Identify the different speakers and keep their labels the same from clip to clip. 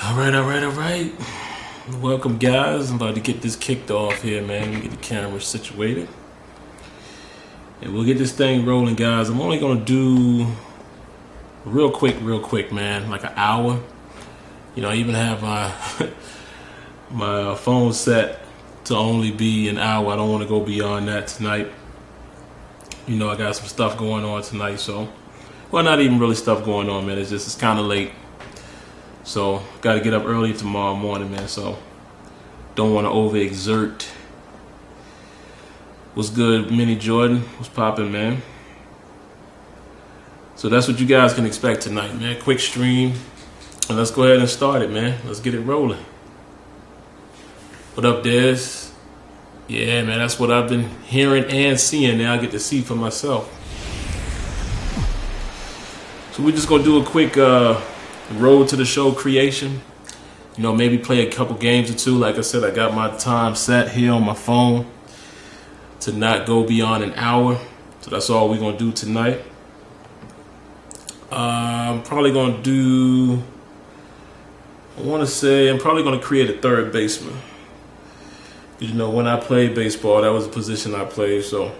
Speaker 1: All right. Welcome, guys. I'm about to get this kicked off here, man. Let me get the camera situated. And we'll get this thing rolling, guys. I'm only going to do real quick, man. Like an hour. You know, I even have my my phone set to only be an hour. I don't want to go beyond that tonight. You know, I got some stuff going on tonight, so... Well, not even really stuff going on, man. It's kind of late. So, got to get up early tomorrow morning, man. So, don't want to overexert. What's good, Minnie Jordan? What's poppin', man? So, that's what you guys can expect tonight, man. Quick stream. And let's go ahead and start it, man. Let's get it rolling. What up, Des? Yeah, man, that's what I've been hearing and seeing. Now I get to see for myself. So we're just going to do a quick road to the show creation. You know, maybe play a couple games or two. Like I said, I got my time set here on my phone to not go beyond an hour. So that's all we're going to do tonight. I'm probably going to do... I'm probably going to create a third baseman. You know, when I played baseball, that was the position I played, so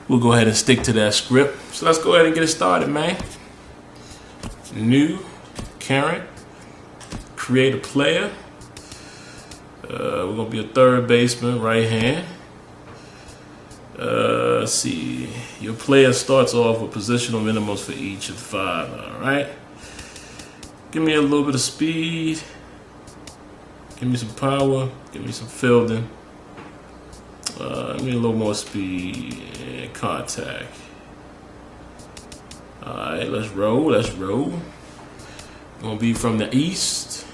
Speaker 1: we'll go ahead and stick to that script. So let's go ahead and get it started, man. New, current, create a player. We're going to be a third baseman, right hand. Let's see. Your player starts off with positional minimums for each of 5, all right? Give me a little bit of speed. Give me some power. Give me some fielding. Give me a little more speed and contact. Alright, let's roll. Gonna be from the East.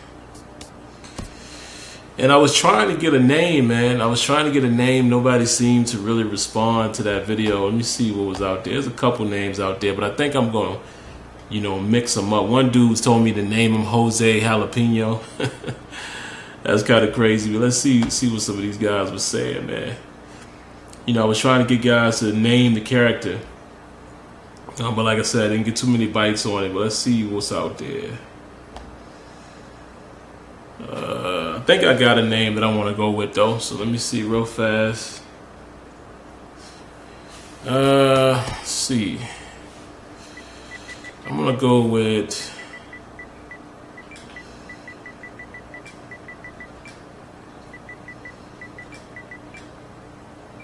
Speaker 1: And I was trying to get a name, man. Nobody seemed to really respond to that video. Let me see what was out there. There's a couple names out there, but I think I'm gonna, mix them up. One dude told me to name him Jose Jalapeno. That's kind of crazy, but let's see what some of these guys were saying, man. I was trying to get guys to name the character, but like I said, I didn't get too many bites on it. But let's see what's out there. I think I got a name that I want to go with, though. So let me see real fast. Let's see. I'm gonna go with...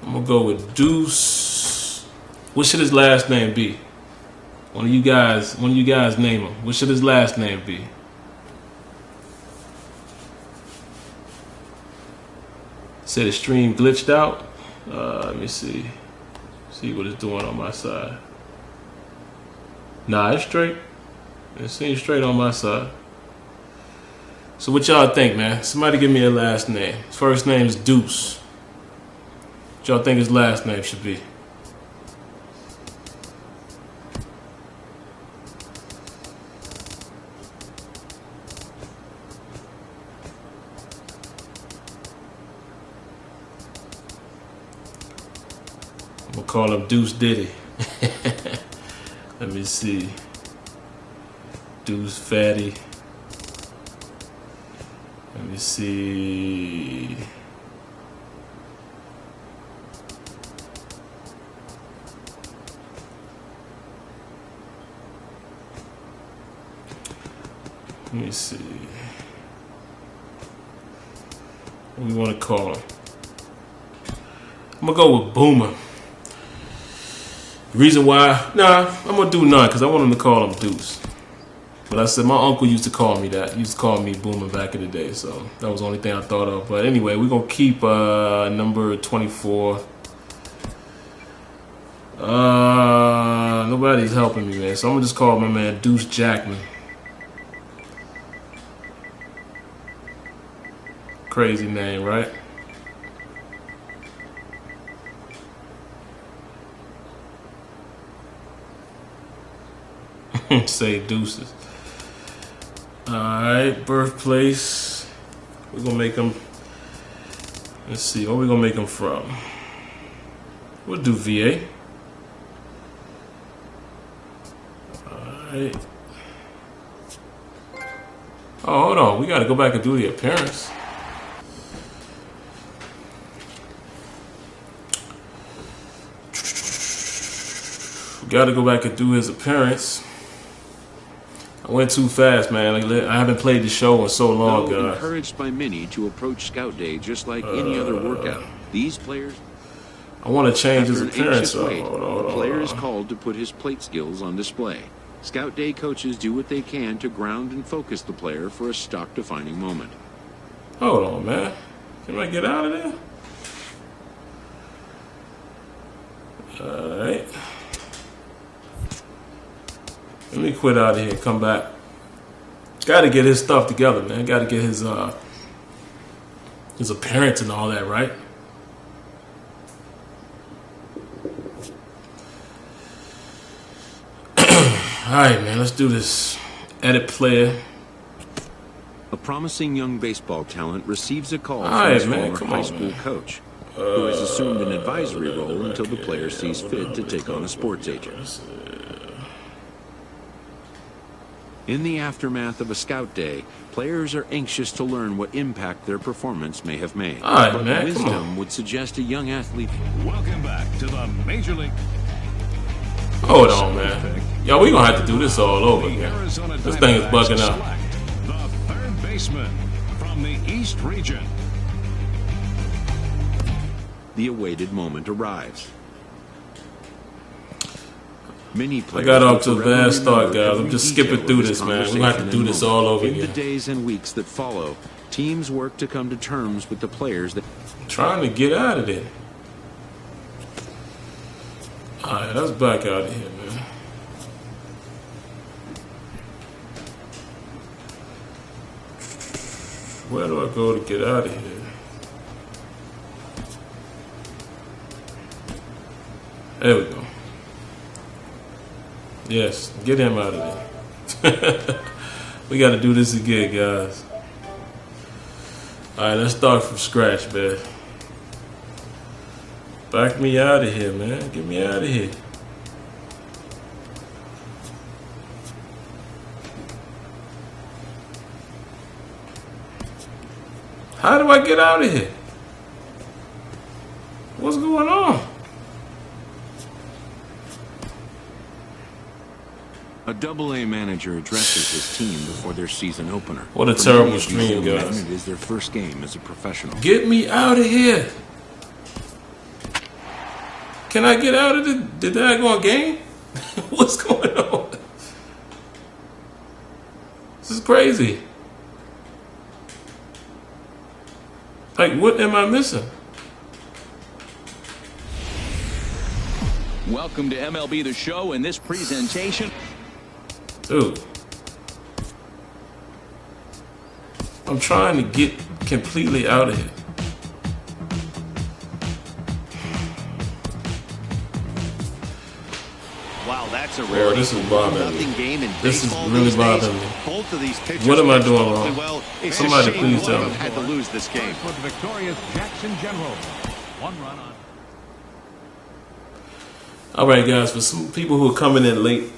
Speaker 1: I'm gonna go with Deuce. What should his last name be? One of you guys name him. What should his last name be? Said the stream glitched out. Let me see. See what it's doing on my side. Nah, it's straight. It seems straight on my side. So what y'all think, man? Somebody give me a last name. His first name is Deuce. What y'all think his last name should be? I'm gonna call him Deuce Diddy. Let me see. Deuce Fatty. Let me see. Let me see. What do we want to call him? I'm going to go with Boomer. The reason why... Nah, I'm going to do none because I want him to call him Deuce. But I said my uncle used to call me that. He used to call me Boomer back in the day. So that was the only thing I thought of. But anyway, we're going to keep number 24. Nobody's helping me, man. So I'm going to just call my man Deuce Jackman. Crazy name, right? Say deuces. Alright, birthplace. We're gonna make him. Let's see, what we gonna make him from? We'll do VA. Alright. Oh, hold on. We got to go back and do the appearance. We got to go back and do his appearance. I went too fast, man. I haven't played the show in so long, guys.
Speaker 2: Encouraged by many to approach Scout Day just like any other workout, these players.
Speaker 1: I want to change his appearance.
Speaker 2: The player is called to put his plate skills on display. Scout Day coaches do what they can to ground and focus the player for a stock-defining moment.
Speaker 1: Hold on, man. Can I get out of there? All right. Let me quit out of here and come back. Got to get his stuff together, man. Got to get his appearance and all that, right? All right, man. Let's do this. Edit player.
Speaker 2: A promising young baseball talent receives a call
Speaker 1: from
Speaker 2: his former high school coach, who has assumed an advisory role until the player sees fit to take on a sports agent. In the aftermath of a Scout Day, players are anxious to learn what impact their performance may have made.
Speaker 1: All right,
Speaker 2: but
Speaker 1: man,
Speaker 2: wisdom would suggest a young athlete.
Speaker 3: Welcome back to the Major League.
Speaker 1: Hold on, man. Yo, we gonna have to do this all over again. This thing is bugging out.
Speaker 3: The third baseman from the East region.
Speaker 2: The awaited moment arrives. Many players
Speaker 1: I got off to a bad start, guys. I'm just skipping through this, man. We're gonna have to do this all over again.
Speaker 2: In the days and weeks that follow, teams work to come to terms with the players that.
Speaker 1: I'm trying to get out of there. All right, let's back out of here, man. Where do I go to get out of here? There we go. Yes, get him out of there. We got to do this again, guys. All right, let's start from scratch, man. Back me out of here, man. Get me out of here. How do I get out of here? What's going on?
Speaker 2: A Double-A manager addresses his team before their season opener.
Speaker 1: What a terrible stream, guys.
Speaker 2: It is their first game as a professional.
Speaker 1: Get me out of here. Can I get out of the daggone game? What's going on? This is crazy. Like, what am I missing?
Speaker 4: Welcome to MLB The Show in this presentation.
Speaker 1: Dude. I'm trying to get completely out of here.
Speaker 5: Wow, that's a rarity.
Speaker 1: This is bothering me.
Speaker 5: Game in
Speaker 1: this is
Speaker 5: baseball
Speaker 1: really
Speaker 5: these
Speaker 1: bothering
Speaker 5: days.
Speaker 1: me.
Speaker 5: Both of these pitchers
Speaker 1: What am I doing wrong?
Speaker 5: well. It's
Speaker 1: Somebody
Speaker 5: a shame
Speaker 1: please
Speaker 5: one
Speaker 1: tell
Speaker 5: of
Speaker 1: me.
Speaker 5: them had to lose this game.
Speaker 3: For the victorious Jackson General. 1 run on.
Speaker 1: All right, guys, for some people who are coming in late,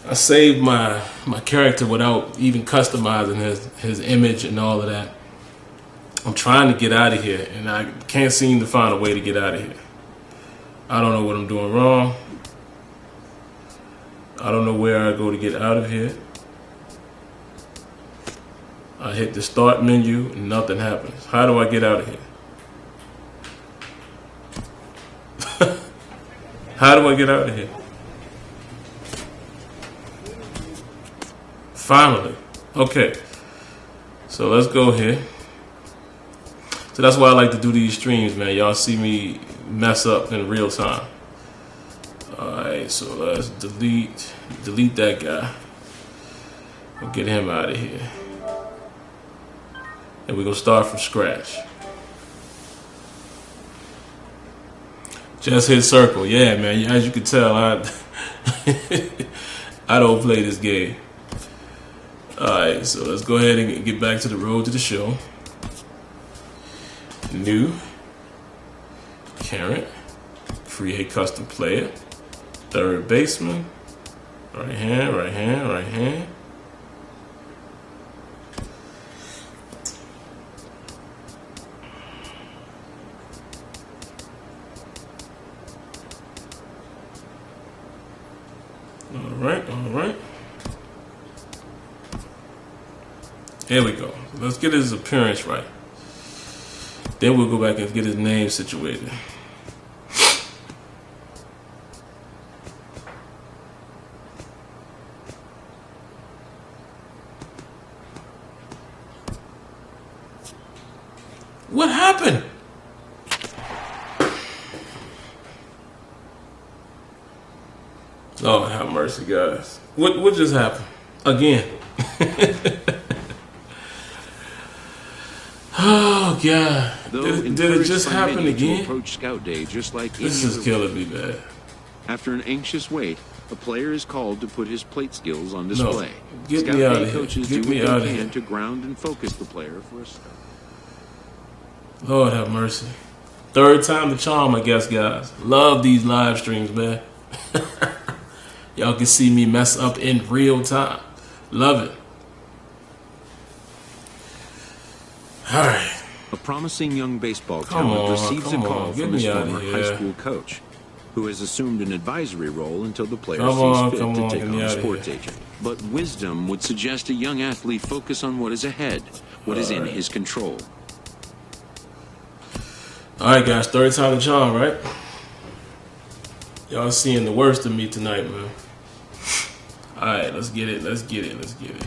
Speaker 1: I saved my character without even customizing his image and all of that. I'm trying to get out of here, and I can't seem to find a way to get out of here. I don't know what I'm doing wrong. I don't know where I go to get out of here. I hit the start menu and nothing happens. How do I get out of here? How do I get out of here? Finally. Okay. So let's go here. So that's why I like to do these streams, man. Y'all see me mess up in real time. Alright, so let's delete that guy. We'll get him out of here. And we're going to start from scratch. Just hit circle. Yeah, man. As you can tell, I don't play this game. Alright, so let's go ahead and get back to the road to the show. New. Current. Create custom player. Third baseman. Right hand, right hand, right hand. All right, all right. Here we go. Let's get his appearance right. Then we'll go back and get his name situated. What happened? Lord have mercy, guys. What just happened? Again. Oh God! Did it just happen again?
Speaker 2: Approach Scout Day just like
Speaker 1: This is killing me, man.
Speaker 2: After an anxious wait, a player is called to put his plate skills on display.
Speaker 1: Get
Speaker 2: Scout
Speaker 1: me out
Speaker 2: Day
Speaker 1: of here.
Speaker 2: coaches
Speaker 1: Get
Speaker 2: do
Speaker 1: me
Speaker 2: what
Speaker 1: out
Speaker 2: they
Speaker 1: of
Speaker 2: can
Speaker 1: here.
Speaker 2: to ground and focus the player for a start.
Speaker 1: Lord have mercy. Third time the charm, I guess, guys. Love these live streams, man. Y'all can see me mess up in real time. Love it. All right.
Speaker 2: A promising young baseball
Speaker 1: Come
Speaker 2: talent
Speaker 1: on,
Speaker 2: receives a
Speaker 1: come
Speaker 2: call
Speaker 1: on. Get
Speaker 2: from his
Speaker 1: me out of
Speaker 2: former
Speaker 1: here.
Speaker 2: high school coach, who has assumed an advisory role until the player
Speaker 1: Come on,
Speaker 2: sees
Speaker 1: come
Speaker 2: fit
Speaker 1: on,
Speaker 2: to take
Speaker 1: get
Speaker 2: on
Speaker 1: me
Speaker 2: a
Speaker 1: out of
Speaker 2: sports
Speaker 1: here.
Speaker 2: agent. But wisdom would suggest a young athlete focus on what is ahead, what is in his control.
Speaker 1: All right, guys. Third time the charm, right? Y'all seeing the worst of me tonight, man. All right, let's get it. Let's get it. Let's get it.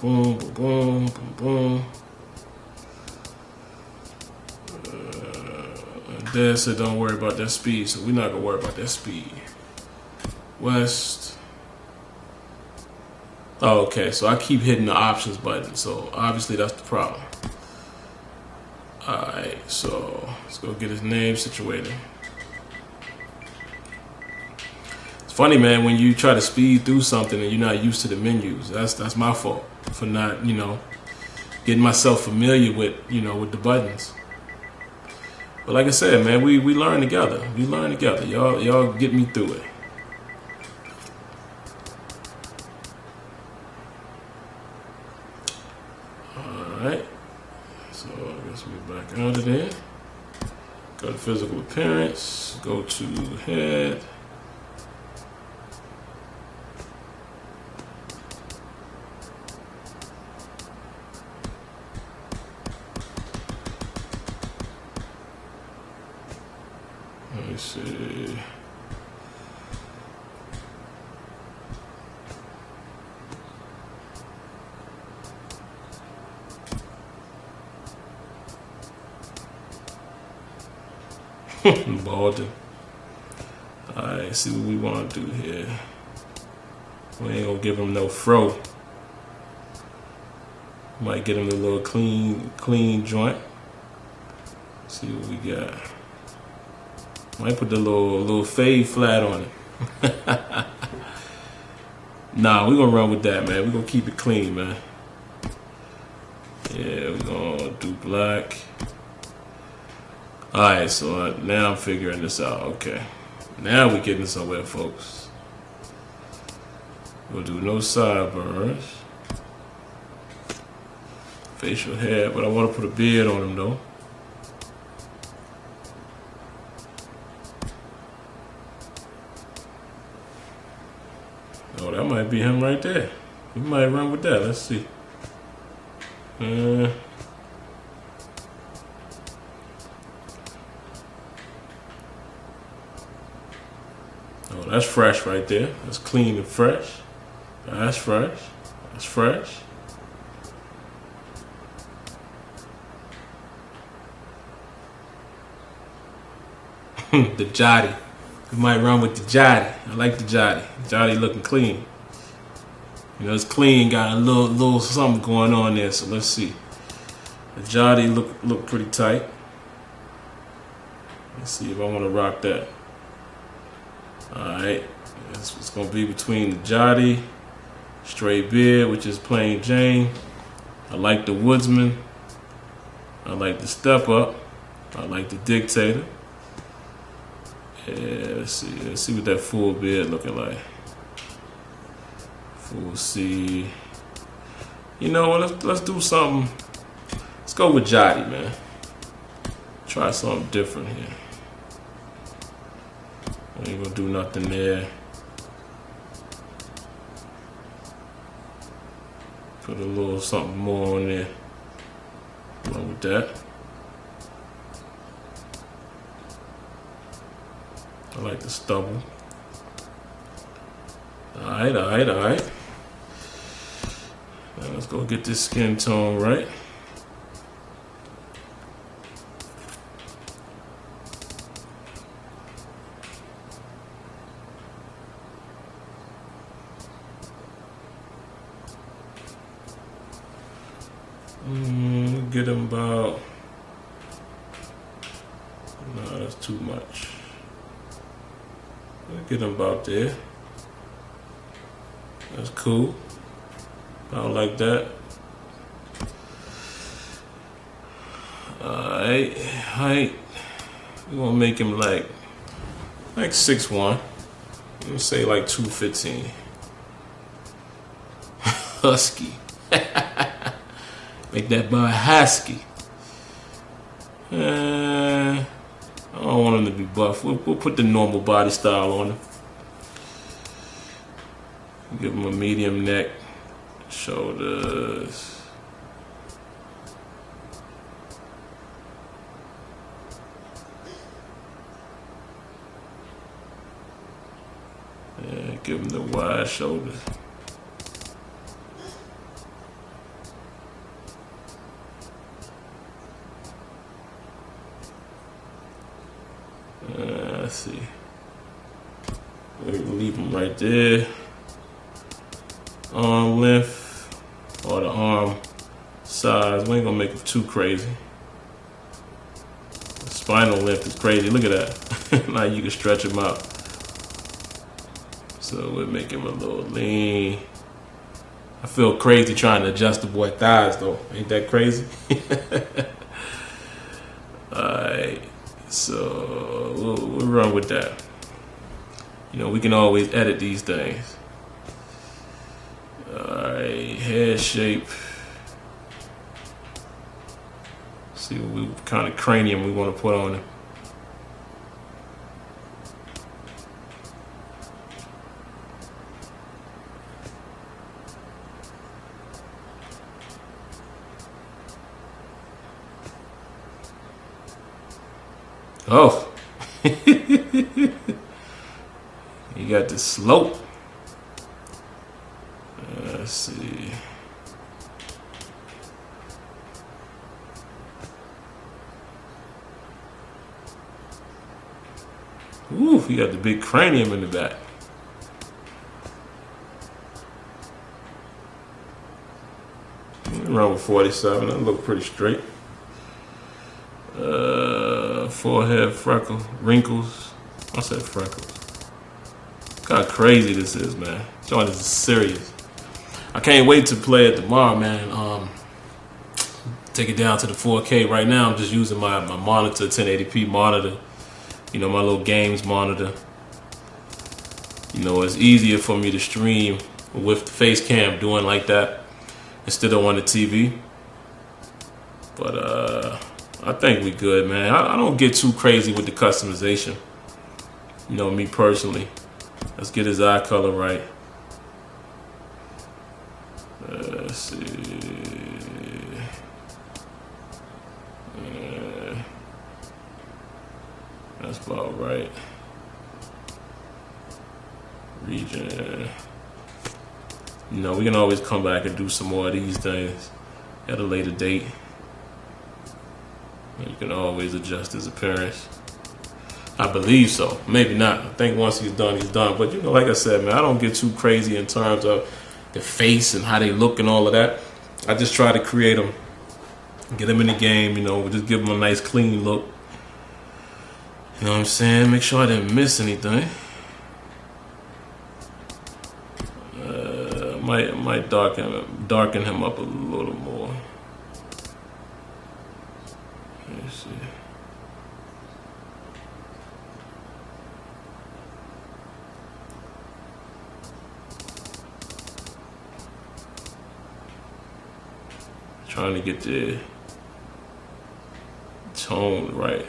Speaker 1: Boom, boom, boom, boom, boom. Dad said don't worry about that speed, so we're not gonna worry about that speed. West. Oh, okay, so I keep hitting the options button, so obviously that's the problem. Alright, so let's go get his name situated. It's funny, man, when you try to speed through something and you're not used to the menus. That's my fault for not, getting myself familiar with, with the buttons. But like I said, man, we learn together. We learn together. Y'all get me through it. Alright. So I guess we're back out of there. Go to physical appearance. Go to head. Let me see. Balding. Alright, see what we want to do here. We ain't gonna give him no fro. Might get him a little clean joint. See what we got. Might put the little fade flat on it. Nah, we're gonna run with that, man. We're gonna keep it clean, man. Yeah, we're gonna do black. Alright, so now I'm figuring this out. Okay. Now we're getting somewhere, folks. We'll do no sideburns. Facial hair, but I want to put a beard on him, though. Oh, that might be him right there. We might run with that. Let's see. Oh, that's fresh right there. That's clean and fresh. That's fresh. That's fresh. The Jotty. We might run with the Jotty. I like the Jotty. Jotty looking clean. It's clean, got a little something going on there, so let's see. The Jotty look pretty tight. Let's see if I want to rock that. Alright. It's going to be between the Jotty, straight beard, which is plain Jane. I like the Woodsman. I like the Step Up. I like the Dictator. Yeah, let's see what that full beard looking like. Full C. You know what? Let's do something. Let's go with Jotty, man. Try something different here. I ain't gonna do nothing there. Put a little something more on there. Along with that. I like the stubble. Alright. Now let's go get this skin tone right. Get him about. No, that's too much. Get him about there. That's cool. I don't like that. Alright, height. We're gonna make him like 6'1". I'm gonna say like 215. Husky. Make that boy husky. I don't want him to be buff. We'll put the normal body style on him. Give him a medium neck, shoulders. Yeah, give him the wide shoulders. Let's see. We leave him right there. Arm length or the arm size. We ain't gonna make it too crazy. The spinal length is crazy. Look at that. Now you can stretch him out. So we'll make him a little lean. I feel crazy trying to adjust the boy thighs though. Ain't that crazy? Alright. So we'll run with that. You know, we can always edit these things. Alright, head shape. See what kind of cranium we want to put on him. Oh. You got the slope. Let's see. Ooh, you got the big cranium in the back. Around with 47, that look pretty straight. Forehead freckle, wrinkles. I said freckles. Kind of crazy this is, man. Joint is serious. I can't wait to play it tomorrow, man. Take it down to the 4K. Right now, I'm just using my monitor, 1080p monitor. You know, my little games monitor. You know, it's easier for me to stream with the face cam doing like that instead of on the TV. But I think we good, man. I don't get too crazy with the customization. You know, me personally. Let's get his eye color right. Let's see. That's about right. Region. You know, we can always come back and do some more of these things at a later date. You can always adjust his appearance. I believe so. Maybe not. I think once he's done, he's done. But you know, like I said, man, I don't get too crazy in terms of the face and how they look and all of that. I just try to create them, get them in the game, you know, just give them a nice clean look. You know what I'm saying? Make sure I didn't miss anything. Might darken him up a little more. Let's see. Trying to get the tone right.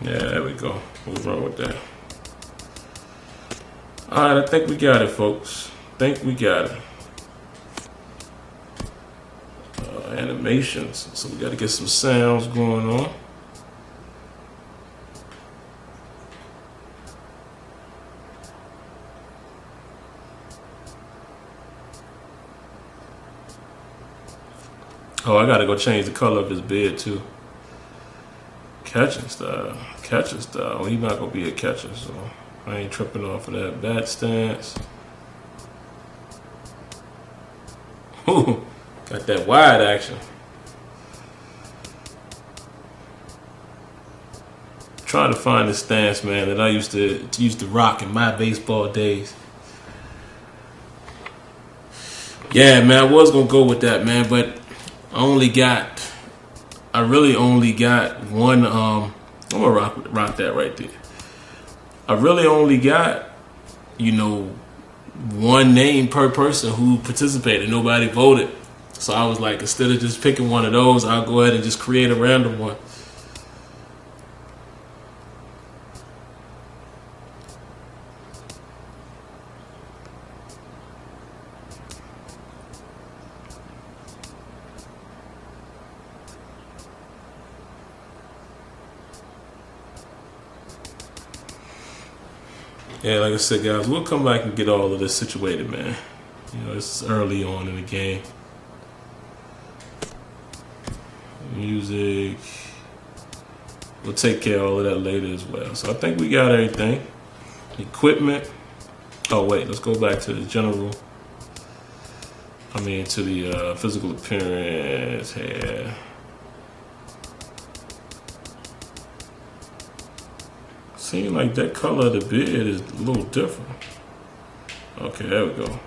Speaker 1: Yeah, there we go. What's wrong with that? Alright, I think we got it, folks. I think we got it. Animations. So we got to get some sounds going on. Oh, I got to go change the color of his beard too. Catching style. Catching style. Well, he's not going to be a catcher, so I ain't tripping off of that. Bat stance. Ooh, got that wide action. Trying to find the stance, man, that I used to rock in my baseball days. Yeah, man, I was gonna go with that, man, but I really only got one. I'm gonna rock that right there. I really only got, one name per person who participated. Nobody voted, so I was like, instead of just picking one of those, I'll go ahead and just create a random one. Yeah, like I said, guys, we'll come back and get all of this situated, man. This is early on in the game. Music. We'll take care of all of that later as well. So I think we got everything. Equipment. Oh, wait, let's go back to the general. To the physical appearance here. Seems like that color of the beard is a little different. Okay, there we go.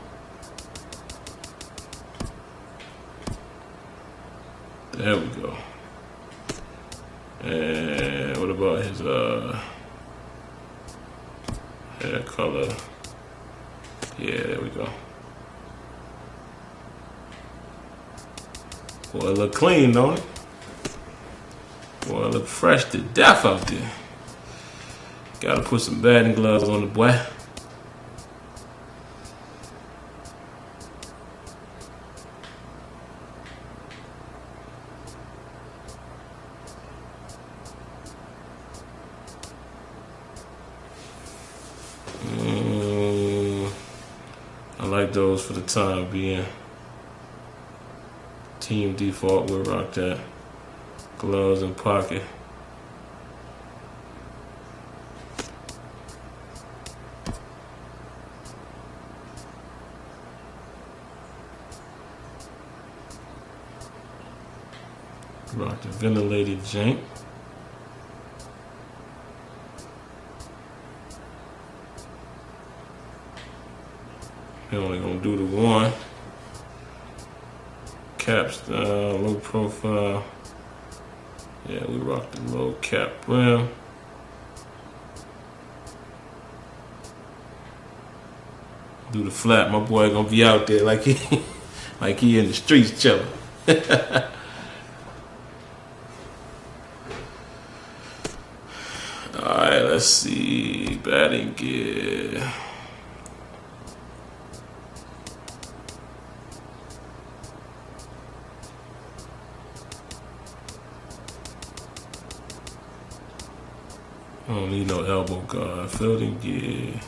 Speaker 1: There we go. And what about his hair color? Yeah, there we go. Boy, it look clean, don't it? Boy, it look fresh to death out there. Gotta put some batting gloves on the boy. I like those for the time being. Team default, we'll rock that. Gloves and pocket. Rock the ventilated jank. We're only gonna do the one. Cap style, low profile. Yeah, we rock the low cap brim. Do the flat. My boy gonna be out there like he in the streets chilling. Alright, let's see. Batting gear. I don't need no elbow guard. Fielding gear.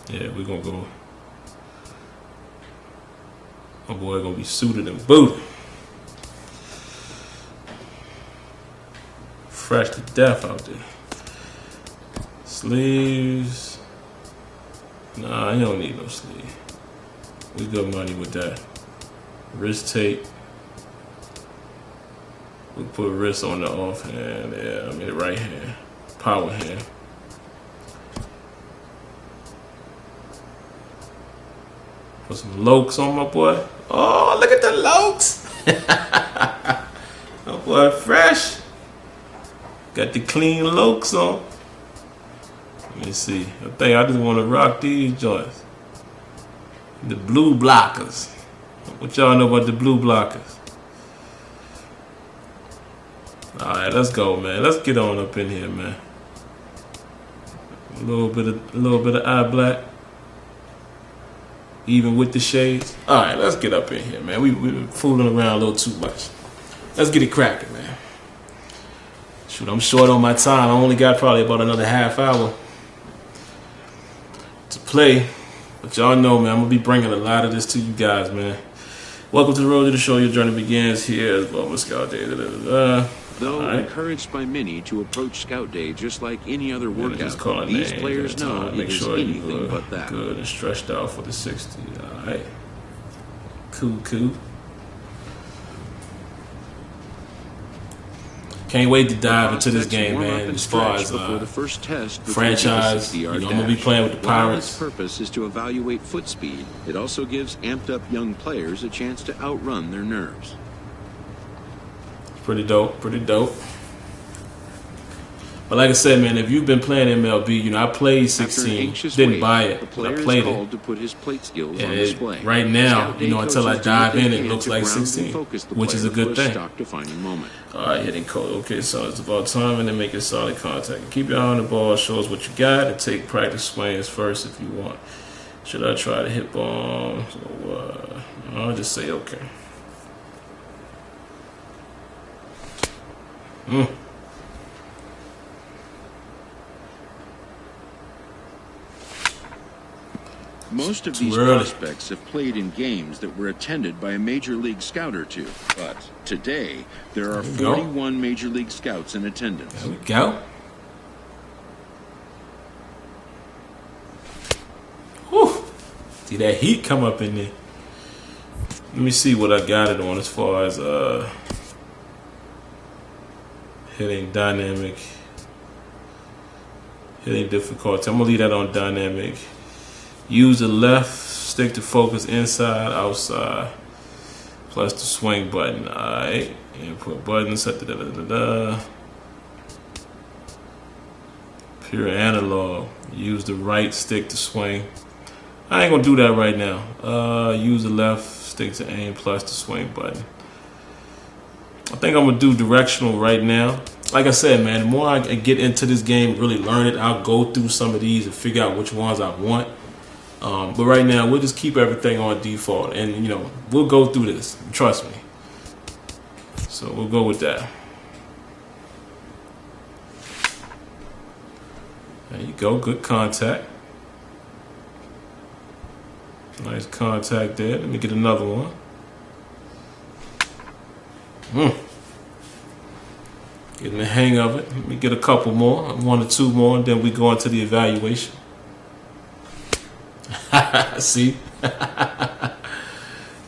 Speaker 1: Yeah, we're gonna go. My boy gonna be suited and booted. Fresh to death out there. Sleeves. Nah, he don't need no sleeve. We good money with that. Wrist tape. We put wrist on the off hand. Yeah, the right hand. Power hand. Put some lokes on my boy. Oh, look at the lokes. My boy fresh. Got the clean lokes on. me see. I think I just want to rock these joints. The blue blockers. What y'all know about the blue blockers? Alright, let's go, man. Let's get on up in here, man. A little bit of eye black. Even with the shades. Alright, let's get up in here, man. We've been fooling around a little too much. Let's get it cracking, man. Shoot, I'm short on my time. I only got probably about another half hour to play. But y'all know, man, I'm going to be bringing a lot of this to you guys, man. Welcome to the road to the show. Your journey begins here as well with Scout Day.
Speaker 2: Though encouraged by many to approach Scout Day just like any other workout, these players know it is anything but that.
Speaker 1: Good and stretched out for the 60. All right. Cool. Can't wait to dive into this game, man. As far as
Speaker 2: the first test
Speaker 1: franchise, you know, I'm gonna be playing with the Pirates.
Speaker 2: Its purpose is to evaluate foot speed. It also gives amped up young players a chance to outrun their nerves.
Speaker 1: Pretty dope. But like I said, man, if you've been playing MLB, you know, I played 16, didn't buy it, but I played it.
Speaker 2: To put his plate skills
Speaker 1: and
Speaker 2: on display.
Speaker 1: Right now, you know, until I dive in, it looks like 16, which is a good thing. All right, hitting code. Okay, so it's about time and then making solid contact. Keep your eye on the ball, show us what you got, and take practice swings first if you want. Should I try to hit ball? So, I'll just say okay.
Speaker 2: Most of these prospects have played in games that were attended by a Major League Scout or two. But today, there are 41 Major League Scouts in attendance.
Speaker 1: There we go. Whew. See that heat come up in there. Let me see what I got it on as far as hitting dynamic, hitting difficulty. I'm gonna leave that on dynamic. Use the left stick to focus inside, outside, plus the swing button. Alright, input button, set pure analog. Use the right stick to swing. I ain't gonna do that right now. Use the left stick to aim, plus the swing button. I think I'm gonna do directional right now. Like I said, man, the more I get into this game, really learn it, I'll go through some of these and figure out which ones I want. But right now, we'll just keep everything on default, and you know, we'll go through this. Trust me. So we'll go with that. There you go. Good contact. Nice contact there. Let me get another one. Getting the hang of it. Let me get a couple more, 1 or 2 more, and then we go into the evaluation. See?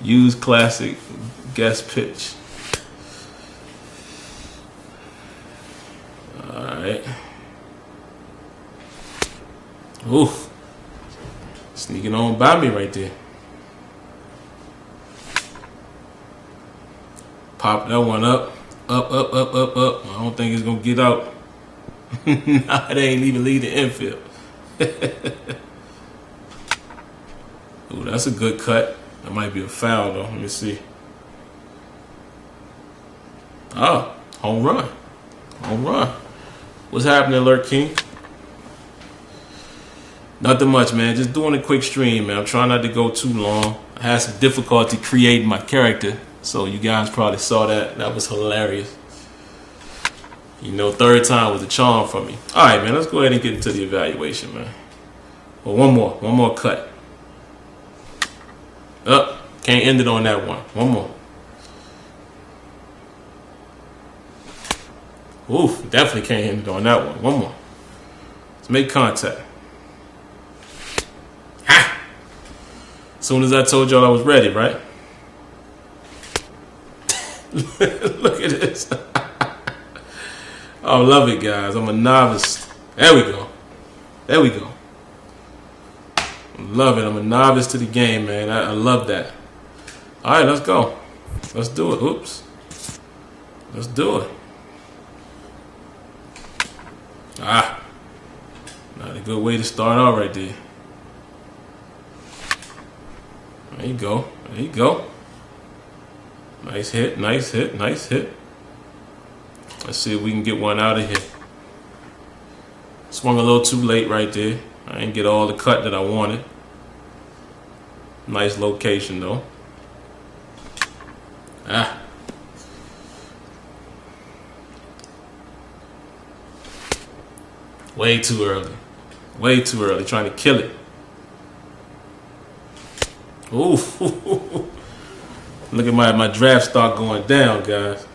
Speaker 1: Use classic guess pitch. Alright. Oof. Sneaking on by me right there. Pop that one up. Up. I don't think it's gonna get out. Nah, it ain't even leave the infield. Ooh, that's a good cut. That might be a foul though. Let me see. Oh, home run. What's happening, Lurk King? Nothing much, man. Just doing a quick stream, man. I'm trying not to go too long. I had some difficulty creating my character, so you guys probably saw that. That was hilarious. You know, third time was a charm for me. All right, man. Let's go ahead and get into the evaluation, man. Well, one more cut. Can't end it on that one. One more. Oof, definitely can't end it on that one. One more. Let's make contact. Ha! As soon as I told y'all I was ready, right? Look at this. I love it, guys. I'm a novice. There we go. Love it. I'm a novice to the game, man. I love that. All right, let's go. Let's do it. Oops. Let's do it. Now A good way to start out right there. There you go. There you go. Nice hit, nice hit, nice hit. Let's see if we can get one out of here. Swung a little too late right there. I didn't get all the cut that I wanted. Nice location though. Ah. Way too early. Way too early. Trying to kill it. Ooh. Look at my draft stock going down, guys.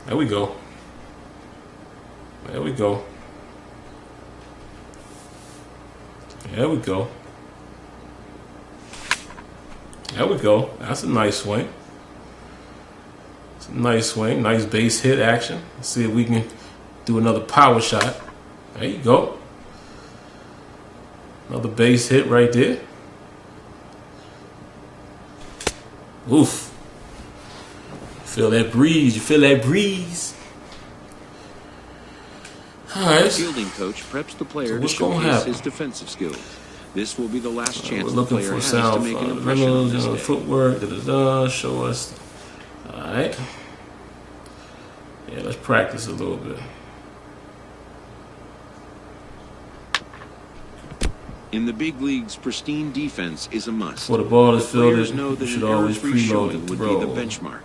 Speaker 1: There we go. There we go. There we go. There we go. That's a nice swing. It's a nice swing. Nice base hit action. Let's see if we can do another power shot. There you go. Another base hit right there. Oof. Feel that breeze. You feel that breeze. All right.
Speaker 2: The fielding coach preps the player to showcase his defensive skills. This will be the last chance the player has to make an impression on this day.
Speaker 1: Footwork, show us. All right. Yeah, let's practice a little bit.
Speaker 2: In the big leagues, pristine defense is a must.
Speaker 1: Before the ball is
Speaker 2: Players
Speaker 1: fielded,
Speaker 2: know that
Speaker 1: you should
Speaker 2: an
Speaker 1: always
Speaker 2: error-free
Speaker 1: preload
Speaker 2: showing
Speaker 1: the
Speaker 2: would
Speaker 1: throw.
Speaker 2: be the benchmark.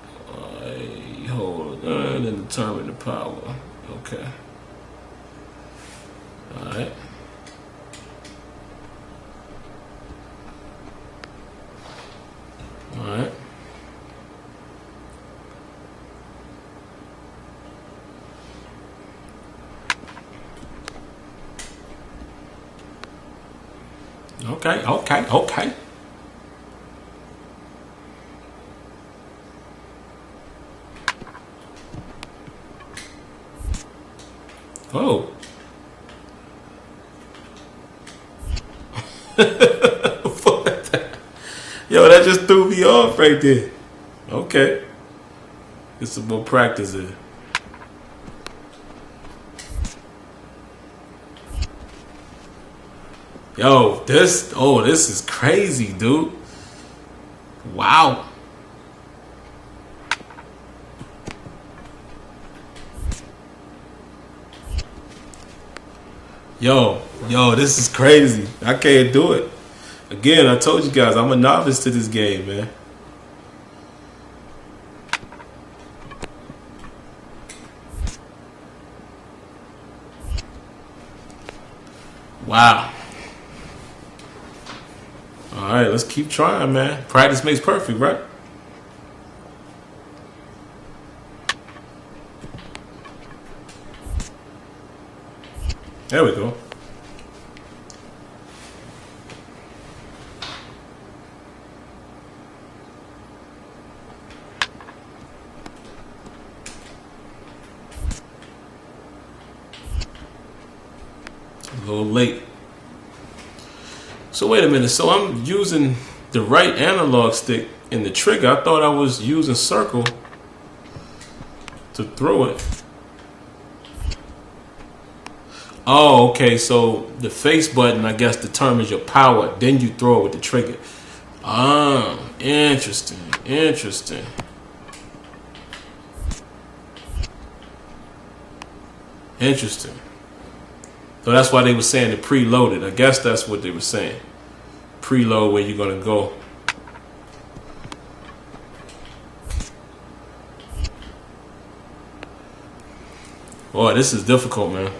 Speaker 1: Hold on, and determine the power. Okay. All right. All right. Okay, okay, okay. Oh. Yo, that just threw me off right there. Okay. Get some more practice in. Yo, this is crazy, dude. Wow. Yo, this is crazy. I can't do it. Again, I told you guys, I'm a novice to this game, man. Wow. All right, let's keep trying, man. Practice makes perfect, right? There we go. A little late. So wait a minute. So I'm using the right analog stick in the trigger. I thought I was using circle to throw it. Oh, okay. So the face button, I guess, determines your power. Then you throw it with the trigger. Ah, interesting. Interesting. Interesting. So that's why they were saying to preload it. I guess that's what they were saying. Preload where you're going to go. Boy, this is difficult, man.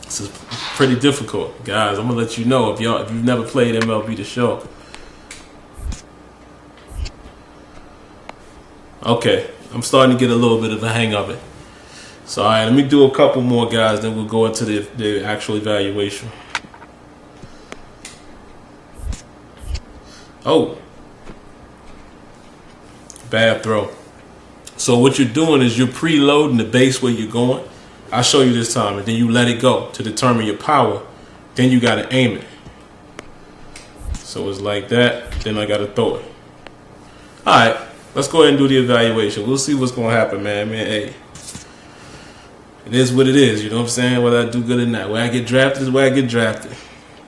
Speaker 1: This is pretty difficult. Guys, I'm going to let you know if you've never played MLB The Show. Okay, I'm starting to get a little bit of a hang of it. So, all right, let me do a couple more, guys, then we'll go into the actual evaluation. Oh. Bad throw. So what you're doing is you're preloading the base where you're going. I'll show you this time, and then you let it go to determine your power. Then you got to aim it. So it's like that. Then I got to throw it. All right, let's go ahead and do the evaluation. We'll see what's going to happen, man. Hey. It is what it is, you know what I'm saying? Whether I do good or not. Where I get drafted is where I get drafted.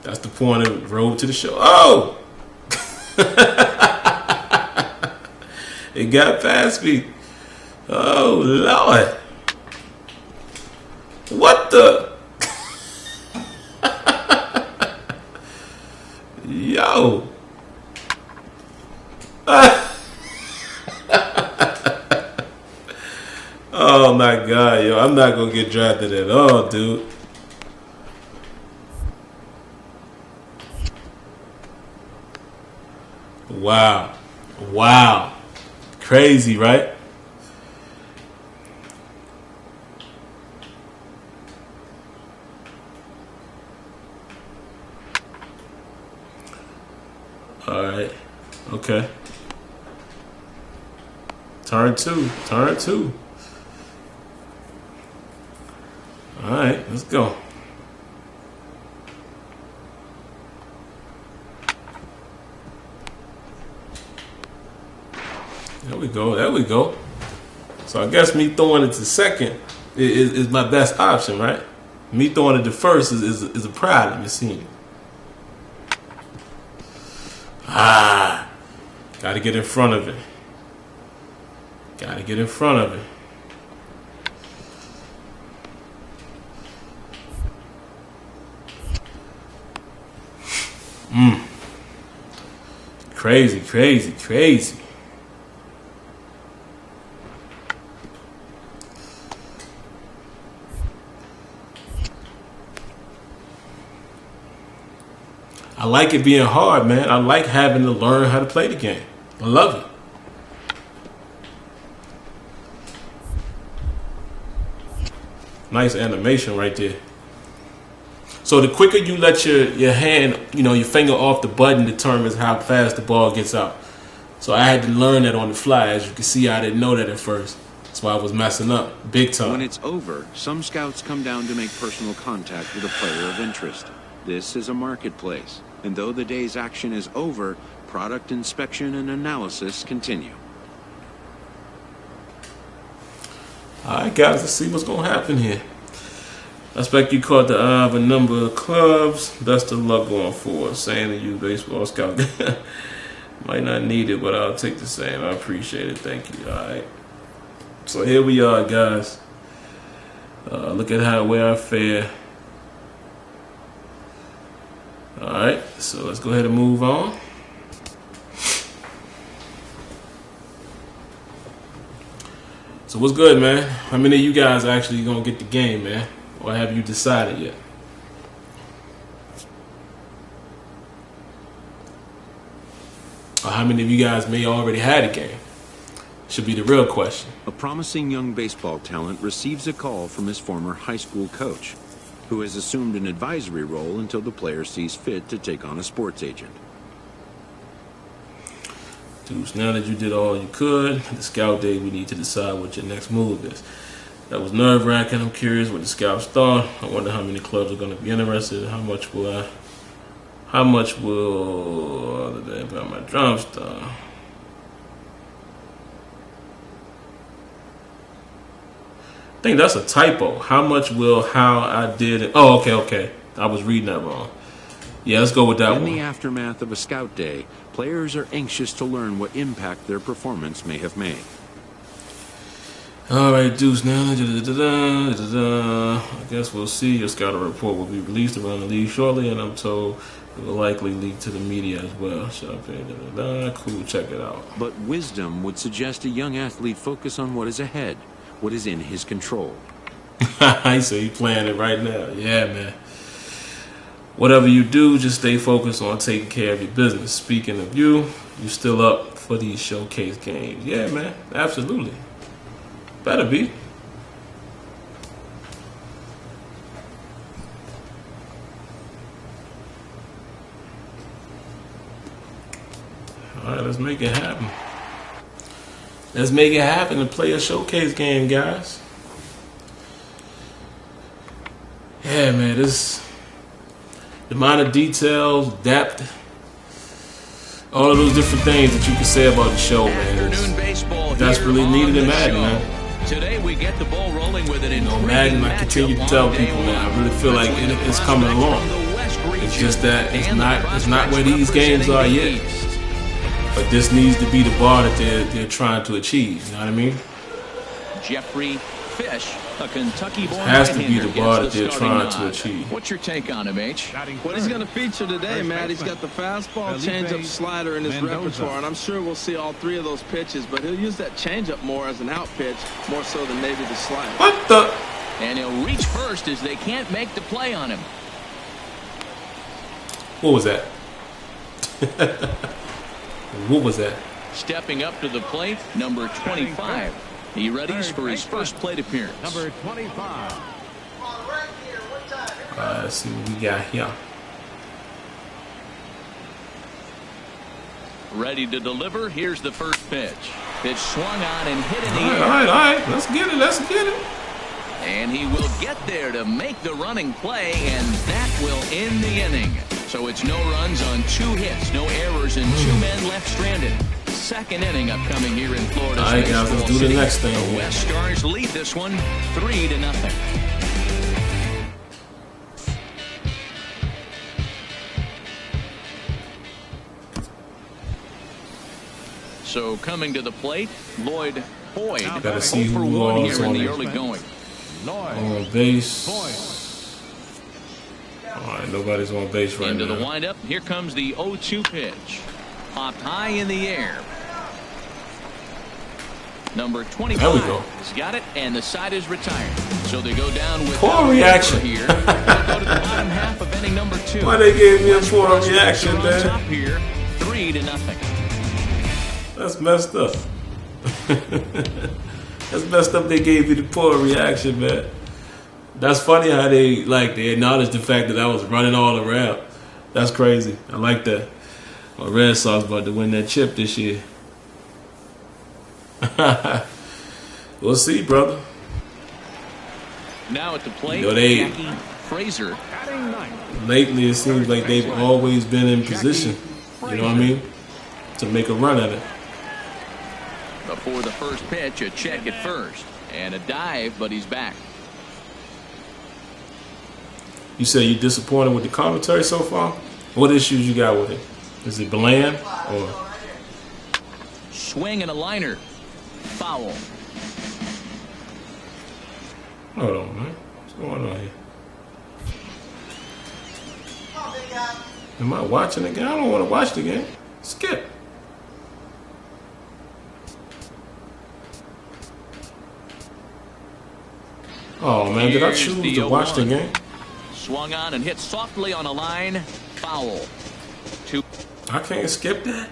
Speaker 1: That's the point of the road to the show. Oh! It got past me. Oh, Lord. What the? Yo. Oh my God, yo. I'm not going to get drafted at all, dude. Wow. Wow. Crazy, right? All right. Okay. Turn two. Turn two. All right. Let's go. There we go. There we go. So I guess me throwing it to second is my best option, right? Me throwing it to first is a problem, it seems. Got to get in front of it. Got to get in front of it. Crazy, crazy, crazy. I like it being hard, man. I like having to learn how to play the game. I love it. Nice animation right there. So the quicker you let your hand, your finger off the button determines how fast the ball gets out. So I had to learn that on the fly. As you can see, I didn't know that at first. That's why I was messing up big time.
Speaker 2: When it's over, some scouts come down to make personal contact with a player of interest. This is a marketplace, and though the day's action is over, product inspection and analysis continue.
Speaker 1: All right, guys, let's see what's going to happen here. I expect you caught the eye of a number of clubs. Best of luck going forward. Saying to you, baseball scout. Might not need it, but I'll take the same. I appreciate it. Thank you. All right. So here we are, guys. Look at where I fare. All right. So let's go ahead and move on. So what's good, man? How many of you guys actually gonna get the game, man? Or have you decided yet? Or how many of you guys may already had a game? Should be the real question.
Speaker 2: A promising young baseball talent receives a call from his former high school coach, who has assumed an advisory role until the player sees fit to take on a sports agent.
Speaker 1: Dudes, now that you did all you could, the scout day, we need to decide what your next move is. That was nerve-wracking. I'm curious what the scouts thought. I wonder how many clubs are going to be interested. How much will other than about my drum star? I think that's a typo. How much will how I did it? Oh, okay. I was reading that wrong. Yeah, let's go with that one.
Speaker 2: In the aftermath of a scout day, players are anxious to learn what impact their performance may have made.
Speaker 1: All right, dudes. Now, I guess we'll see. Your scouting report will be released around the league shortly, and I'm told it will likely leak to the media as well. Cool, check it out.
Speaker 2: But wisdom would suggest a young athlete focus on what is ahead, what is in his control.
Speaker 1: I say you playing it right now. Yeah, man. Whatever you do, just stay focused on taking care of your business. Speaking of you still up for these showcase games? Yeah, man. Absolutely. Better be. All right, let's make it happen. Let's make it happen and play a showcase game, guys. Yeah, man, the amount of details, depth, all of those different things that you can say about the show, man. That's really needed in Madden, man.
Speaker 4: Today we get the ball rolling with an intriguing
Speaker 1: Madden, I continue to tell people, man, I really feel like it's coming along. It's just that it's not where these games are yet. But this needs to be the bar that they're trying to achieve. You know what I mean?
Speaker 4: Jeffrey Fish, a Kentucky-born
Speaker 1: has to be the
Speaker 4: right-hander,
Speaker 1: bar that
Speaker 4: gets the
Speaker 1: they're trying
Speaker 4: starting
Speaker 1: to achieve.
Speaker 4: What's your take on him, H?
Speaker 6: What he's going to feature today, Matt, he's got the fastball, changeup, slider in his repertoire, and I'm sure we'll see all three of those pitches, but he'll use that changeup more as an out pitch, more so than maybe the slider.
Speaker 1: What the?
Speaker 4: And he'll reach first as they can't make the play on him.
Speaker 1: What was that? What was that?
Speaker 4: Stepping up to the plate, number 25. He readies for his first plate appearance.
Speaker 3: Number 25.
Speaker 1: Let's see what we got here.
Speaker 4: Ready to deliver. Here's the first pitch. Pitch swung on and hit in the air.
Speaker 1: All right. Let's get it.
Speaker 4: And he will get there to make the running play, and that will end the inning. So it's no runs on 2 hits, no errors, and 2 men left stranded. Second inning upcoming here in Florida.
Speaker 1: All right, guys, let's do the next thing.
Speaker 4: The West Stars lead this one 3-0. So coming to the plate, Lloyd Boyd.
Speaker 1: Gotta see who
Speaker 4: 0-for-1
Speaker 1: was
Speaker 4: here in
Speaker 1: on
Speaker 4: the
Speaker 1: it.
Speaker 4: early going.
Speaker 1: On base. All right, nobody's on base right
Speaker 4: Into
Speaker 1: now.
Speaker 4: the windup. Here comes the 0-2 pitch. Popped high in the air. Number 25.
Speaker 1: There we go.
Speaker 4: He's got it, and the side is retired. So they go down with
Speaker 1: Poor reaction.
Speaker 4: here. They'll go to the bottom half of inning number 2.
Speaker 1: Why they gave me a poor reaction,
Speaker 4: on
Speaker 1: man?
Speaker 4: top here, 3-0.
Speaker 1: That's messed up. That's messed up. They gave you the poor reaction, man. That's funny how they acknowledged the fact that I was running all around. That's crazy. I like that. My Red Sox about to win that chip this year. We'll see, brother.
Speaker 4: Now at the plate,
Speaker 1: You know, they-
Speaker 4: Jackie Frazier.
Speaker 1: Lately, it seems like they've always been in position. You know what I mean? To make a run at it.
Speaker 4: Before the first pitch, a check at first. And a dive, but he's back.
Speaker 1: You say you're disappointed with the commentary so far? What issues you got with it? Is it bland or?
Speaker 4: Swing and a liner. Foul.
Speaker 1: Hold on, man. What's going on here? Am I watching the game? I don't want to watch the game. Skip. Oh, man, did I
Speaker 4: Here's
Speaker 1: choose
Speaker 4: the
Speaker 1: to watch the
Speaker 4: 0-1.
Speaker 1: game?
Speaker 4: Swung on and hit softly on a line. Foul. 2
Speaker 1: I can't skip that?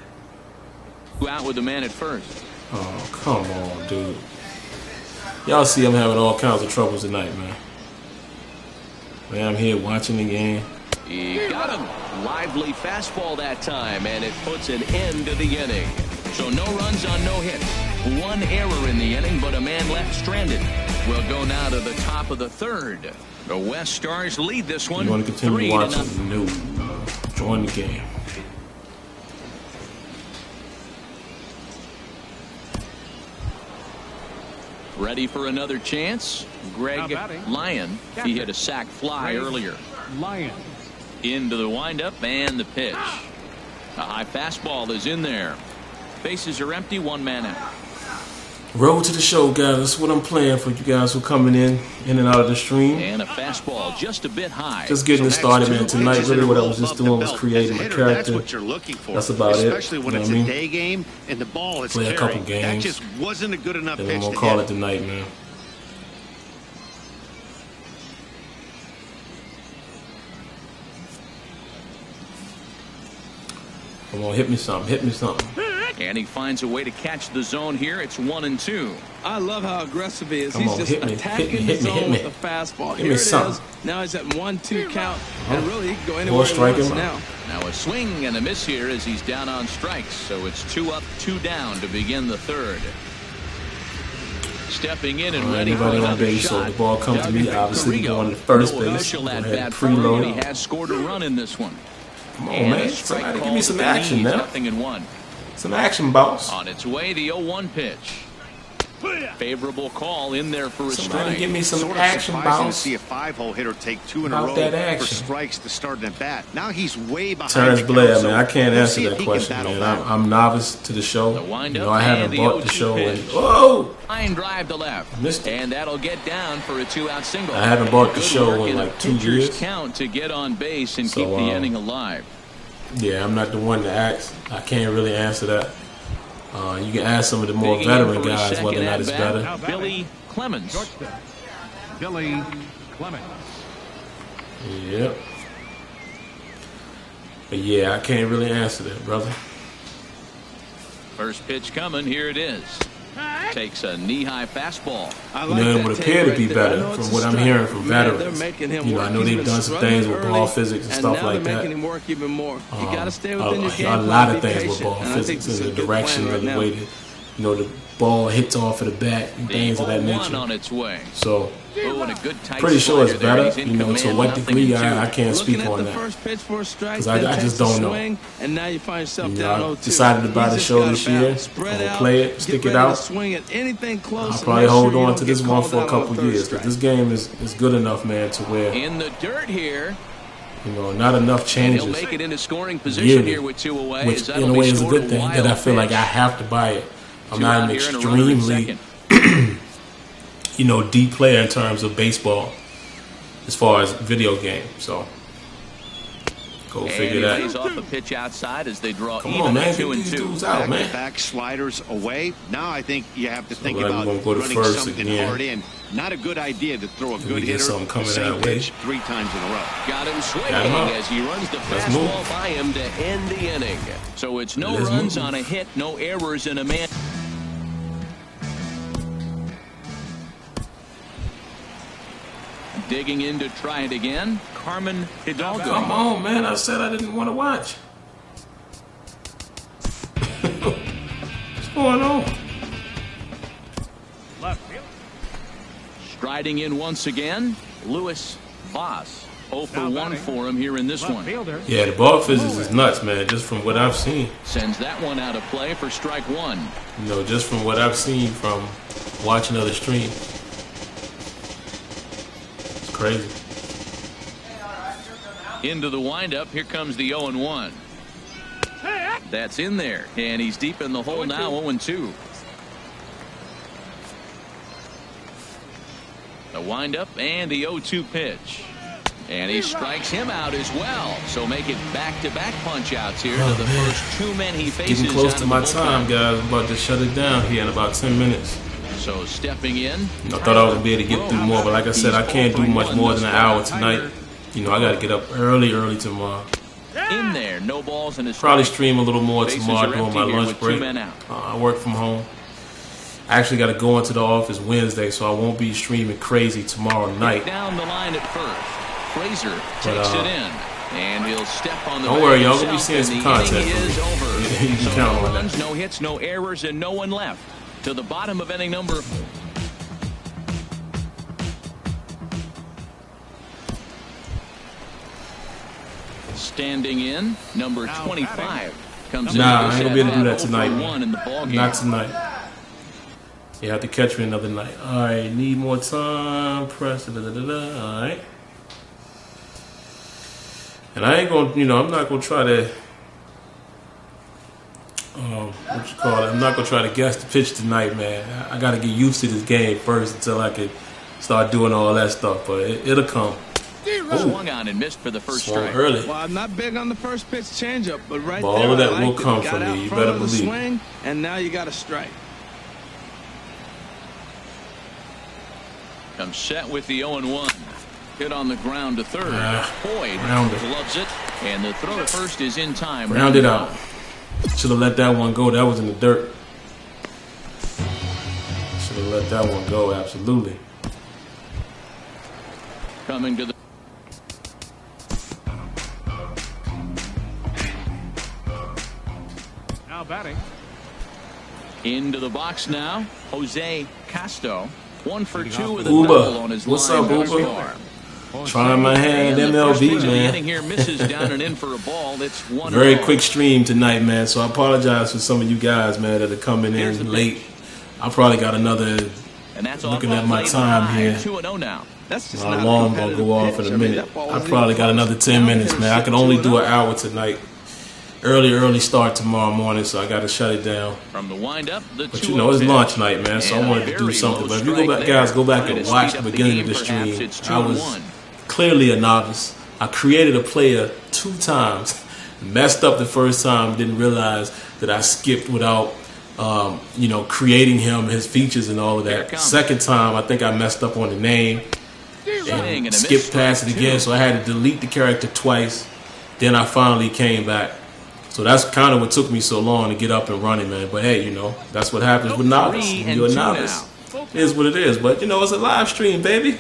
Speaker 4: out with the man at first.
Speaker 1: Oh, come on, dude. Y'all see I'm having all kinds of troubles tonight, man. Man, I'm here watching the game.
Speaker 4: He got him. Lively fastball that time, and it puts an end to the inning. So no runs on no hits. 1 error in the inning, but a man left stranded. We'll go now to the top of the 3rd. The West Stars lead this one.
Speaker 1: You want to continue
Speaker 4: 3-0.
Speaker 1: watching? No. Join the game.
Speaker 4: Ready for another chance? Greg Lyon. He hit a sac fly earlier.
Speaker 3: Lyon.
Speaker 4: Into the windup and the pitch. A high fastball is in there. Bases are empty, 1 man out.
Speaker 1: Road to the show, guys. That's what I'm playing for you guys who are coming in and out of the stream.
Speaker 4: And a fastball just a bit high.
Speaker 1: Just getting it started, man. Tonight, really what I was just doing was creating my character.
Speaker 5: That's what you're looking for.
Speaker 1: That's about it.
Speaker 5: Especially when
Speaker 1: You know
Speaker 5: it's
Speaker 1: what I
Speaker 5: a
Speaker 1: mean?
Speaker 5: day game and the ball is
Speaker 1: Play a
Speaker 5: carrying.
Speaker 1: couple games.
Speaker 5: That just wasn't a good enough
Speaker 1: Then
Speaker 5: pitch
Speaker 1: I'm going
Speaker 5: to
Speaker 1: to call
Speaker 5: hit.
Speaker 1: it tonight, man. Come on, hit me something. Hit me something.
Speaker 4: And he finds a way to catch the zone here. It's 1-2.
Speaker 6: I love how aggressive he is.
Speaker 1: Come
Speaker 6: He's
Speaker 1: on,
Speaker 6: just
Speaker 1: hit me,
Speaker 6: attacking
Speaker 1: hit me,
Speaker 6: the
Speaker 1: hit me,
Speaker 6: zone
Speaker 1: hit me.
Speaker 6: with a fastball.
Speaker 1: Give me
Speaker 6: Here it
Speaker 1: something.
Speaker 6: is. Now he's at 1-2 count, and really he can go
Speaker 1: Ball
Speaker 6: anywhere he
Speaker 1: strike
Speaker 6: wants
Speaker 1: him
Speaker 6: now.
Speaker 1: out.
Speaker 4: Now a swing and a miss here as he's down on strikes. So it's 2 up, 2 down to begin the 3rd. Stepping in and
Speaker 1: All right,
Speaker 4: ready for
Speaker 1: anybody on
Speaker 4: another
Speaker 1: base, so
Speaker 4: shot.
Speaker 1: the ball comes to me,
Speaker 4: Doug
Speaker 1: obviously,
Speaker 4: Carrillo.
Speaker 1: going to first
Speaker 4: No
Speaker 1: base.
Speaker 4: official
Speaker 1: Go
Speaker 4: at
Speaker 1: ahead,
Speaker 4: bat for him.
Speaker 1: preload.
Speaker 4: He has scored a run in this one.
Speaker 1: Come on,
Speaker 4: And
Speaker 1: man.
Speaker 4: a strike
Speaker 1: Somebody give
Speaker 4: call
Speaker 1: me
Speaker 4: to
Speaker 1: some
Speaker 4: the
Speaker 1: action
Speaker 4: knees,
Speaker 1: now.
Speaker 4: 0-1.
Speaker 1: Some action, boss.
Speaker 4: On its way, the 0-1 pitch. Favorable call in there for a
Speaker 1: Somebody
Speaker 4: strike.
Speaker 1: give me some
Speaker 5: Sort of
Speaker 1: action
Speaker 5: surprising to
Speaker 1: bounce.
Speaker 5: see a 5-hole hitter take 2 in a
Speaker 1: About
Speaker 5: row
Speaker 1: that
Speaker 5: for
Speaker 1: action.
Speaker 5: strikes to start at bat. Now he's way behind.
Speaker 1: Terrence
Speaker 5: the count,
Speaker 1: Blair,
Speaker 5: so
Speaker 1: man, I can't
Speaker 5: we'll
Speaker 1: answer
Speaker 5: see if
Speaker 1: that
Speaker 5: he can
Speaker 1: question,
Speaker 5: battle
Speaker 1: man.
Speaker 5: back.
Speaker 1: I'm novice to the show.
Speaker 4: The windup
Speaker 1: You know, I haven't
Speaker 4: and the
Speaker 1: bought the
Speaker 4: 0-2
Speaker 1: show. And,
Speaker 4: pitch.
Speaker 1: whoa!
Speaker 4: Line drive to left.
Speaker 1: Missed it.
Speaker 4: And that'll get down for a 2-out single.
Speaker 1: I haven't bought the
Speaker 4: Good
Speaker 1: show
Speaker 4: work
Speaker 1: in
Speaker 4: a
Speaker 1: like 2
Speaker 4: pitcher's
Speaker 1: years.
Speaker 4: count to get on base and
Speaker 1: So,
Speaker 4: keep the inning alive.
Speaker 1: Yeah, I'm not the one to ask. I can't really answer that. You can ask some of the more
Speaker 4: Digging in
Speaker 1: veteran
Speaker 4: for his
Speaker 1: guys whether or
Speaker 4: second
Speaker 1: not it's
Speaker 4: at-bat,
Speaker 1: better.
Speaker 4: Billy Clemens.
Speaker 3: Billy Clemens.
Speaker 1: Yep. But yeah, I can't really answer that, brother.
Speaker 4: First pitch coming. Here it is. Takes a knee-high fastball.
Speaker 6: I
Speaker 1: You know, it
Speaker 6: that
Speaker 1: would
Speaker 6: take
Speaker 1: appear to
Speaker 6: right
Speaker 1: be
Speaker 6: there. I
Speaker 1: better
Speaker 6: know it's
Speaker 1: from
Speaker 6: a
Speaker 1: what I'm
Speaker 6: strike.
Speaker 1: hearing from
Speaker 6: Man,
Speaker 1: veterans.
Speaker 6: they're making him
Speaker 1: You know,
Speaker 6: work.
Speaker 1: I know
Speaker 6: He's
Speaker 1: they've
Speaker 6: been
Speaker 1: done some
Speaker 6: struggling
Speaker 1: things with ball
Speaker 6: early,
Speaker 1: physics and
Speaker 6: and
Speaker 1: stuff
Speaker 6: now
Speaker 1: like
Speaker 6: they're
Speaker 1: that.
Speaker 6: making him work even more. You got to stay
Speaker 1: A
Speaker 6: within your game
Speaker 1: lot
Speaker 6: plan,
Speaker 1: of
Speaker 6: be
Speaker 1: things with
Speaker 6: patient,
Speaker 1: ball
Speaker 6: and I think
Speaker 1: physics
Speaker 6: this is
Speaker 1: and
Speaker 6: a
Speaker 1: the
Speaker 6: good
Speaker 1: direction
Speaker 6: plan
Speaker 1: and
Speaker 6: right
Speaker 1: the way
Speaker 6: now.
Speaker 1: that, you know, the ball hits off of the bat and things of that
Speaker 4: 0-1
Speaker 1: nature.
Speaker 4: on its way.
Speaker 1: So,
Speaker 4: Oh, and a good tight
Speaker 1: pretty sure it's
Speaker 4: slider there.
Speaker 1: better.
Speaker 4: He's in
Speaker 1: You know, to
Speaker 4: command,
Speaker 1: what
Speaker 4: nothing
Speaker 1: degree,
Speaker 4: in two.
Speaker 1: I can't speak
Speaker 6: Looking
Speaker 1: on
Speaker 6: at the
Speaker 1: that.
Speaker 6: first pitch for a strike,
Speaker 1: 'Cause I
Speaker 6: then
Speaker 1: just
Speaker 6: takes
Speaker 1: don't
Speaker 6: a
Speaker 1: know.
Speaker 6: swing, and now you find yourself
Speaker 1: You know,
Speaker 6: down
Speaker 1: I
Speaker 6: 0-2.
Speaker 1: decided to buy the
Speaker 6: He's
Speaker 1: show
Speaker 6: just
Speaker 1: this
Speaker 6: gotta
Speaker 1: year.
Speaker 6: balance, spread
Speaker 1: I'm gonna
Speaker 6: out,
Speaker 1: play it,
Speaker 6: get
Speaker 1: stick it
Speaker 6: ready to
Speaker 1: out.
Speaker 6: swing at anything close.
Speaker 1: I'll
Speaker 6: and
Speaker 1: probably
Speaker 6: make
Speaker 1: hold
Speaker 6: sure you
Speaker 1: on
Speaker 6: don't
Speaker 1: to this
Speaker 6: get
Speaker 1: one
Speaker 6: called
Speaker 1: for a
Speaker 6: out on
Speaker 1: couple
Speaker 6: the third
Speaker 1: years.
Speaker 6: strike.
Speaker 1: Because this game is good enough, man, to where,
Speaker 4: In the dirt here.
Speaker 1: you know, not enough
Speaker 4: And
Speaker 1: changes.
Speaker 4: he'll make it into scoring position
Speaker 1: Yearly,
Speaker 4: here with 2 away.
Speaker 1: which
Speaker 4: as
Speaker 1: in
Speaker 4: that'll
Speaker 1: a
Speaker 4: be
Speaker 1: way is a
Speaker 4: scored
Speaker 1: good thing that I
Speaker 4: wild
Speaker 1: feel like
Speaker 4: pitch.
Speaker 1: I have to buy it. I'm
Speaker 4: 2
Speaker 1: not
Speaker 4: out
Speaker 1: an
Speaker 4: here and a runner in
Speaker 1: extremely,
Speaker 4: second.
Speaker 1: you know, deep player in terms of baseball as far as video game. So, go
Speaker 4: And
Speaker 1: figure
Speaker 4: he
Speaker 1: that.
Speaker 4: lays off a pitch outside as they draw
Speaker 1: Come
Speaker 4: even
Speaker 1: on, man.
Speaker 4: at 2
Speaker 1: Get
Speaker 4: and
Speaker 1: these
Speaker 4: 2.
Speaker 1: dudes out, man.
Speaker 5: Back sliders away. Now I think you have to think
Speaker 1: we're
Speaker 5: about
Speaker 1: gonna go to
Speaker 5: running
Speaker 1: first
Speaker 5: something
Speaker 1: again.
Speaker 5: hard in. Not a good idea to throw a
Speaker 1: we
Speaker 5: good
Speaker 1: get
Speaker 5: hitter
Speaker 1: something coming
Speaker 5: the same
Speaker 1: that way.
Speaker 5: pitch 3 times in a row.
Speaker 4: Got him swinging
Speaker 1: Got him up.
Speaker 4: as he runs the
Speaker 1: Let's
Speaker 4: fastball
Speaker 1: move.
Speaker 4: by him to end the inning. So it's no
Speaker 1: Let's
Speaker 4: runs
Speaker 1: move.
Speaker 4: on a hit, no errors, and a man. Digging in to try it again, Carmen Hidalgo.
Speaker 1: Come on, man. I said I didn't want to watch. What's going on?
Speaker 4: Striding in once again, Louis Voss. 0 for 1 for him here in this one.
Speaker 1: Yeah, the ball physics is nuts, man. Just from what I've seen.
Speaker 4: Sends that one out of play for strike 1.
Speaker 1: You know, just from what I've seen from watching other streams. It's crazy.
Speaker 4: Into the windup, here comes the 0-1. That's in there, and he's deep in the hole now, 0-2. The windup and the 0-2 pitch. And he strikes him out as well. So make it back-to-back punch-outs here to the first 2 men he faces.
Speaker 1: Getting close
Speaker 4: out
Speaker 1: to
Speaker 4: of
Speaker 1: my
Speaker 4: the
Speaker 1: time,
Speaker 4: bullpen.
Speaker 1: guys. I'm about to shut it down here in about 10 minutes.
Speaker 4: So stepping in.
Speaker 1: I thought I was going to be able to get through more, but like I said, I can't do much more than an hour tonight. You know, I got to get up early tomorrow.
Speaker 4: In there, no balls in his
Speaker 1: Probably
Speaker 4: strike.
Speaker 1: stream a little more
Speaker 4: Bases
Speaker 1: tomorrow
Speaker 4: are
Speaker 1: during my
Speaker 4: empty here
Speaker 1: lunch
Speaker 4: with 2
Speaker 1: break.
Speaker 4: men out.
Speaker 1: I work from home. I actually got to go into the office Wednesday, so I won't be streaming crazy tomorrow night.
Speaker 4: Down the line at first. Frazier takes it in. And he'll step on the
Speaker 1: Don't worry, y'all
Speaker 4: himself,
Speaker 1: gonna be seeing
Speaker 4: and
Speaker 1: some
Speaker 4: the
Speaker 1: content
Speaker 4: inning
Speaker 1: from
Speaker 4: is
Speaker 1: me.
Speaker 4: over.
Speaker 1: You can
Speaker 4: So
Speaker 1: count
Speaker 4: no
Speaker 1: on that.
Speaker 4: runs, no hits, no errors, and no one left. To the bottom of inning number. Standing in, number 25 comes in.
Speaker 1: Nah, I ain't gonna be able to do that
Speaker 4: at
Speaker 1: tonight,
Speaker 4: 0 for
Speaker 1: man.
Speaker 4: 1 in the ball game.
Speaker 1: Not tonight. You have to catch me another night. All right, need more time. Press da da da da. All right. And I ain't gonna, you know, I'm not gonna try to, what you call it? I'm not gonna try to guess the pitch tonight, man. I gotta get used to this game first until I can start doing all that stuff. But it'll come.
Speaker 4: Swung on and missed for the first
Speaker 1: Swung
Speaker 4: strike.
Speaker 1: early.
Speaker 6: Well, I'm not big on the first pitch changeup, but right
Speaker 1: But
Speaker 6: there,
Speaker 1: all of that
Speaker 6: I
Speaker 1: will
Speaker 6: liked it.
Speaker 1: come
Speaker 6: Got
Speaker 1: from
Speaker 6: out
Speaker 1: me. You
Speaker 6: front
Speaker 1: better
Speaker 6: of the
Speaker 1: believe it.
Speaker 6: swing, and now you got a strike.
Speaker 4: Comes set with the 0-1. Hit on the ground to third. Boyd
Speaker 1: grounded.
Speaker 4: loves it. And the throw to first is in time.
Speaker 1: Rounded out. Should have let that one go. That was in the dirt. Should have let that one go. Absolutely.
Speaker 4: Coming to the.
Speaker 3: Now batting.
Speaker 4: Into the box now. Jose Castro. 1 for 2 with a
Speaker 1: Uber.
Speaker 4: double on his
Speaker 1: What's
Speaker 4: line
Speaker 1: up,
Speaker 4: thus
Speaker 1: Uber?
Speaker 4: far.
Speaker 1: Trying my hand
Speaker 4: And
Speaker 1: in
Speaker 4: the first
Speaker 1: MLB,
Speaker 4: pitch of the inning
Speaker 1: man.
Speaker 4: here misses down and in for a ball. It's 1-0.
Speaker 1: Very quick stream tonight, man. So I apologize for some of you guys, man, that are coming
Speaker 4: Here's the
Speaker 1: in late. I probably got another.
Speaker 4: And that's
Speaker 1: Looking at my time here.
Speaker 6: 2-0 now. That's just
Speaker 1: My
Speaker 6: not
Speaker 1: alarm gonna go off in a minute. I probably got another 10 minutes, man. I can only do an hour tonight. Early start tomorrow morning, so I got to shut it down.
Speaker 4: From the windup,
Speaker 1: But you know, it's launch night, man, so I wanted to do something. But if you go back, guys, go back and watch the beginning of the stream. I was clearly a novice. I created a player 2 times, messed up the first time, didn't realize that I skipped without, you know, creating him, his features and all of that. Second time, I think I messed up on the name and skipped past it again, so I had to delete the character twice. Then I finally came back. So that's kind of what took me so long to get up and running, man. But hey, you know, that's what happens with novice. When you're a novice, it is what it is. But you know, it's a live stream, baby.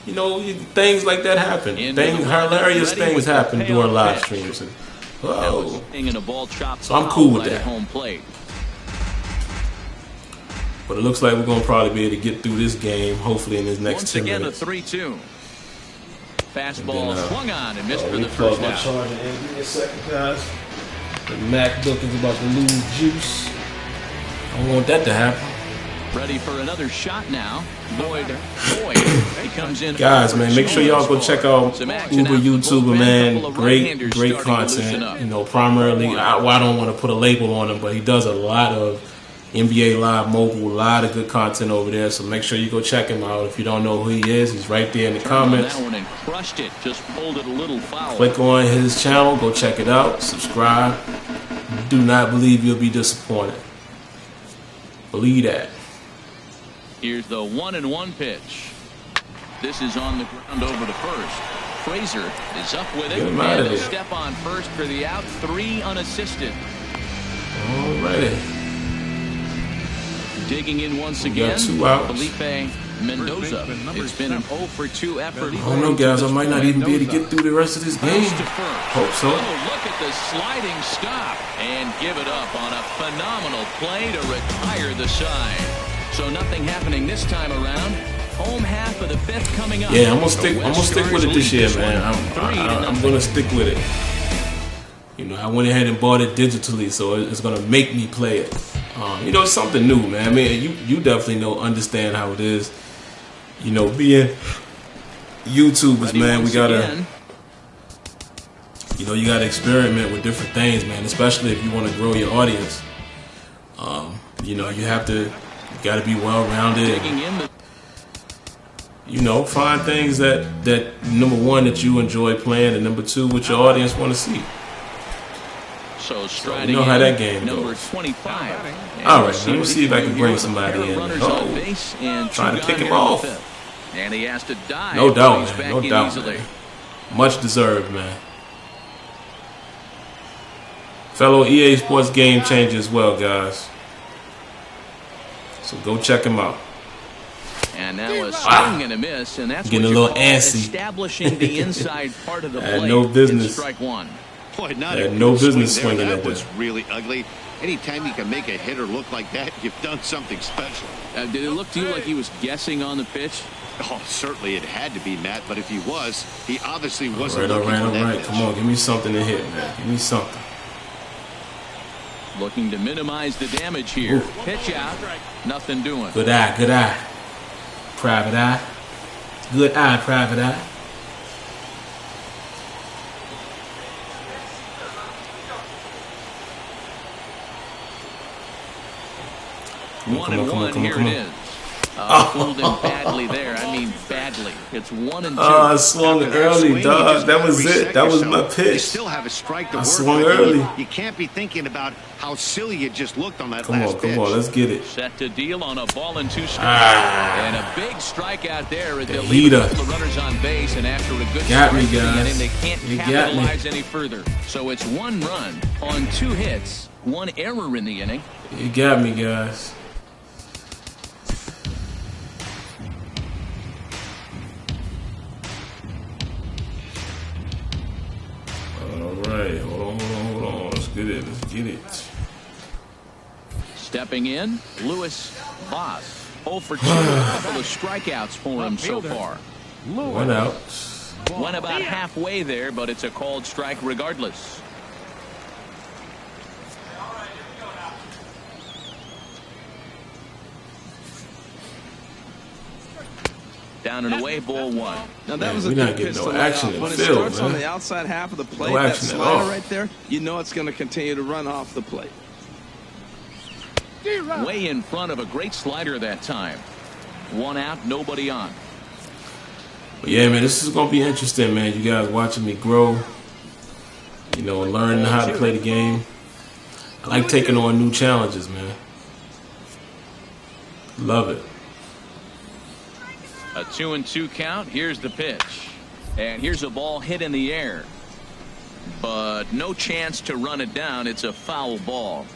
Speaker 1: You know, things like that happen. Hilarious things happen during live streams. And, whoa. So I'm cool with that. But it looks like we're gonna probably be able to get through this game, hopefully in this next 10 minutes.
Speaker 4: Once again, a 3-2. Fastball swung on and missed for the
Speaker 1: first
Speaker 4: first down.
Speaker 1: Give me a second, guys. The MacBook is about to lose juice. I don't want that to happen.
Speaker 4: Ready for another shot now. Boyd, he comes in.
Speaker 1: Guys, man, make sure y'all go check out Uber YouTuber, man. Great content. You know, primarily, I don't want to put a label on him, but he does a lot of NBA Live Mobile, a lot of good content over there. So make sure you go check him out. If you don't know who he is, he's right there in the comments.
Speaker 4: That one and crushed it. Just pulled it a little foul.
Speaker 1: Click on his channel, go check it out, subscribe. Do not believe you'll be disappointed. Believe that.
Speaker 4: Here's the 1-1 pitch. This is on the ground over to first. Frazier is up with it.
Speaker 1: Get him out of
Speaker 4: and a
Speaker 1: there.
Speaker 4: step on first for the out. 3 unassisted.
Speaker 1: Alrighty.
Speaker 4: Digging in once again.
Speaker 1: 2 outs.
Speaker 4: Felipe Mendoza. It's been an 0 for 2 effort.
Speaker 1: I don't know, guys. I might not even be able to get through the rest of this game. Hope so.
Speaker 4: Oh, look at the sliding stop and give it up on a phenomenal play to retire the side. So nothing happening this time around. Home half of the 5th coming up.
Speaker 1: Yeah, I'm gonna stick with it this year, man. I'm gonna stick with it. You know, I went ahead and bought it digitally, so it's gonna make me play it. You know, it's something new, man. I mean, you definitely understand how it is. You know, being YouTubers, man, we gotta, you know, you gotta experiment with different things, man. Especially if you want to grow your audience. You know, you gotta be well-rounded. You know, find things that number one that you enjoy playing, and number 2 what your audience want to see.
Speaker 4: So
Speaker 1: you know how that game goes.
Speaker 4: 25.
Speaker 1: All right, let me see if I can bring somebody in. Trying to pick him off.
Speaker 4: And he has to dive.
Speaker 1: No doubt, man. No doubt, man. Much deserved, man. Fellow EA Sports game changer as well, guys. So go check him out.
Speaker 4: And now a swing and a miss, and that's
Speaker 1: getting a little antsy.
Speaker 4: Establishing the inside part of the plate.
Speaker 1: Had no business.
Speaker 4: Strike 1.
Speaker 5: Boy,
Speaker 1: had no business swinging
Speaker 5: that
Speaker 1: at
Speaker 5: was
Speaker 1: that.
Speaker 5: really ugly. Anytime you can make a hitter look like that, you've done something special.
Speaker 4: Did it look to you like he was guessing on the pitch?
Speaker 5: Oh, certainly it had to be, Matt, but if he was, he obviously wasn't
Speaker 1: All
Speaker 5: looking for that
Speaker 1: right.
Speaker 5: pitch.
Speaker 1: Come on, give me something to hit, man. Give me something.
Speaker 4: Looking to minimize the damage here.
Speaker 1: Ooh.
Speaker 4: Pitch out. Nothing doing.
Speaker 1: Good eye, good eye. Private eye. Good eye, private eye.
Speaker 4: Come on. Here it is. Pulled him badly there. I mean, badly. It's 1-2.
Speaker 1: I swung early, dog. That was it. That was my pitch.
Speaker 5: You still have a strike to work
Speaker 1: swung
Speaker 5: with.
Speaker 1: early.
Speaker 5: You can't be thinking about how silly you just looked on that
Speaker 1: Come
Speaker 5: last pitch.
Speaker 1: on, let's get it.
Speaker 4: Set to deal on a ball and 2 strikes. And a big strikeout there. They'll leave
Speaker 1: heater.
Speaker 4: a couple of runners on base, and after a good
Speaker 1: Got me,
Speaker 4: start to the
Speaker 1: guys.
Speaker 4: inning, they can't
Speaker 1: You got
Speaker 4: capitalize
Speaker 1: me.
Speaker 4: any further. So it's 1 run on 2 hits, 1 error in the inning.
Speaker 1: You got me, guys. Alright, hold on. Let's get it.
Speaker 4: Stepping in, Louis Voss. 0 for 2. A couple of strikeouts for him so far.
Speaker 1: 1 out.
Speaker 4: Went about halfway there, but it's a called strike regardless. Down and away, ball one.
Speaker 6: Now that
Speaker 1: Man,
Speaker 6: was a
Speaker 1: we're
Speaker 6: good
Speaker 1: not getting
Speaker 6: pitch
Speaker 1: no
Speaker 6: to lay
Speaker 1: action
Speaker 6: off.
Speaker 1: in
Speaker 6: When it
Speaker 1: field,
Speaker 6: starts
Speaker 1: man.
Speaker 6: on the outside half of the plate,
Speaker 1: No
Speaker 6: that
Speaker 1: action at
Speaker 6: slider
Speaker 1: all.
Speaker 6: right there, you know it's going to continue to run off the plate.
Speaker 4: Way in front of a great slider that time. One out, nobody on.
Speaker 1: But yeah, man, this is gonna be interesting, man. You guys watching me grow, you know, and learning how to play the game. I like taking on new challenges, man. Love it.
Speaker 4: A 2-2 count. Here's the pitch. And here's a ball hit in the air. But no chance to run it down. It's a foul ball.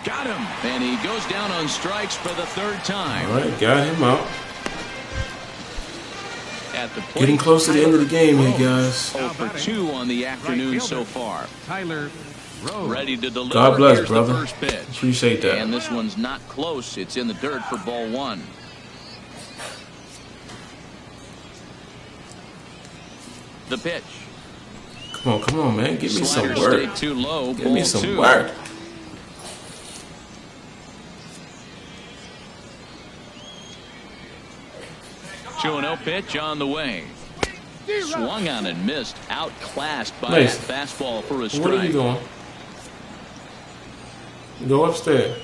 Speaker 4: Got him. And he goes down on strikes for the third time.
Speaker 1: All right, got him out.
Speaker 4: At the plate,
Speaker 1: Getting close to the end of the game here, guys.
Speaker 4: 0 for 2 on the afternoon so far.
Speaker 3: Tyler Rose.
Speaker 4: Ready to deliver.
Speaker 1: God bless,
Speaker 4: Here's
Speaker 1: brother.
Speaker 4: the first pitch.
Speaker 1: Appreciate that.
Speaker 4: And this one's not close. It's in the dirt for ball one. The pitch.
Speaker 1: Come on, man. Give me some
Speaker 4: Slider
Speaker 1: work.
Speaker 4: stayed too low.
Speaker 1: Give
Speaker 4: Ball
Speaker 1: me some
Speaker 4: 2.
Speaker 1: work.
Speaker 4: Two 2-0 pitch on the way. Swung on and missed. Outclassed by
Speaker 1: Nice.
Speaker 4: that fastball for a
Speaker 1: What are you
Speaker 4: strike.
Speaker 1: doing? Go upstairs.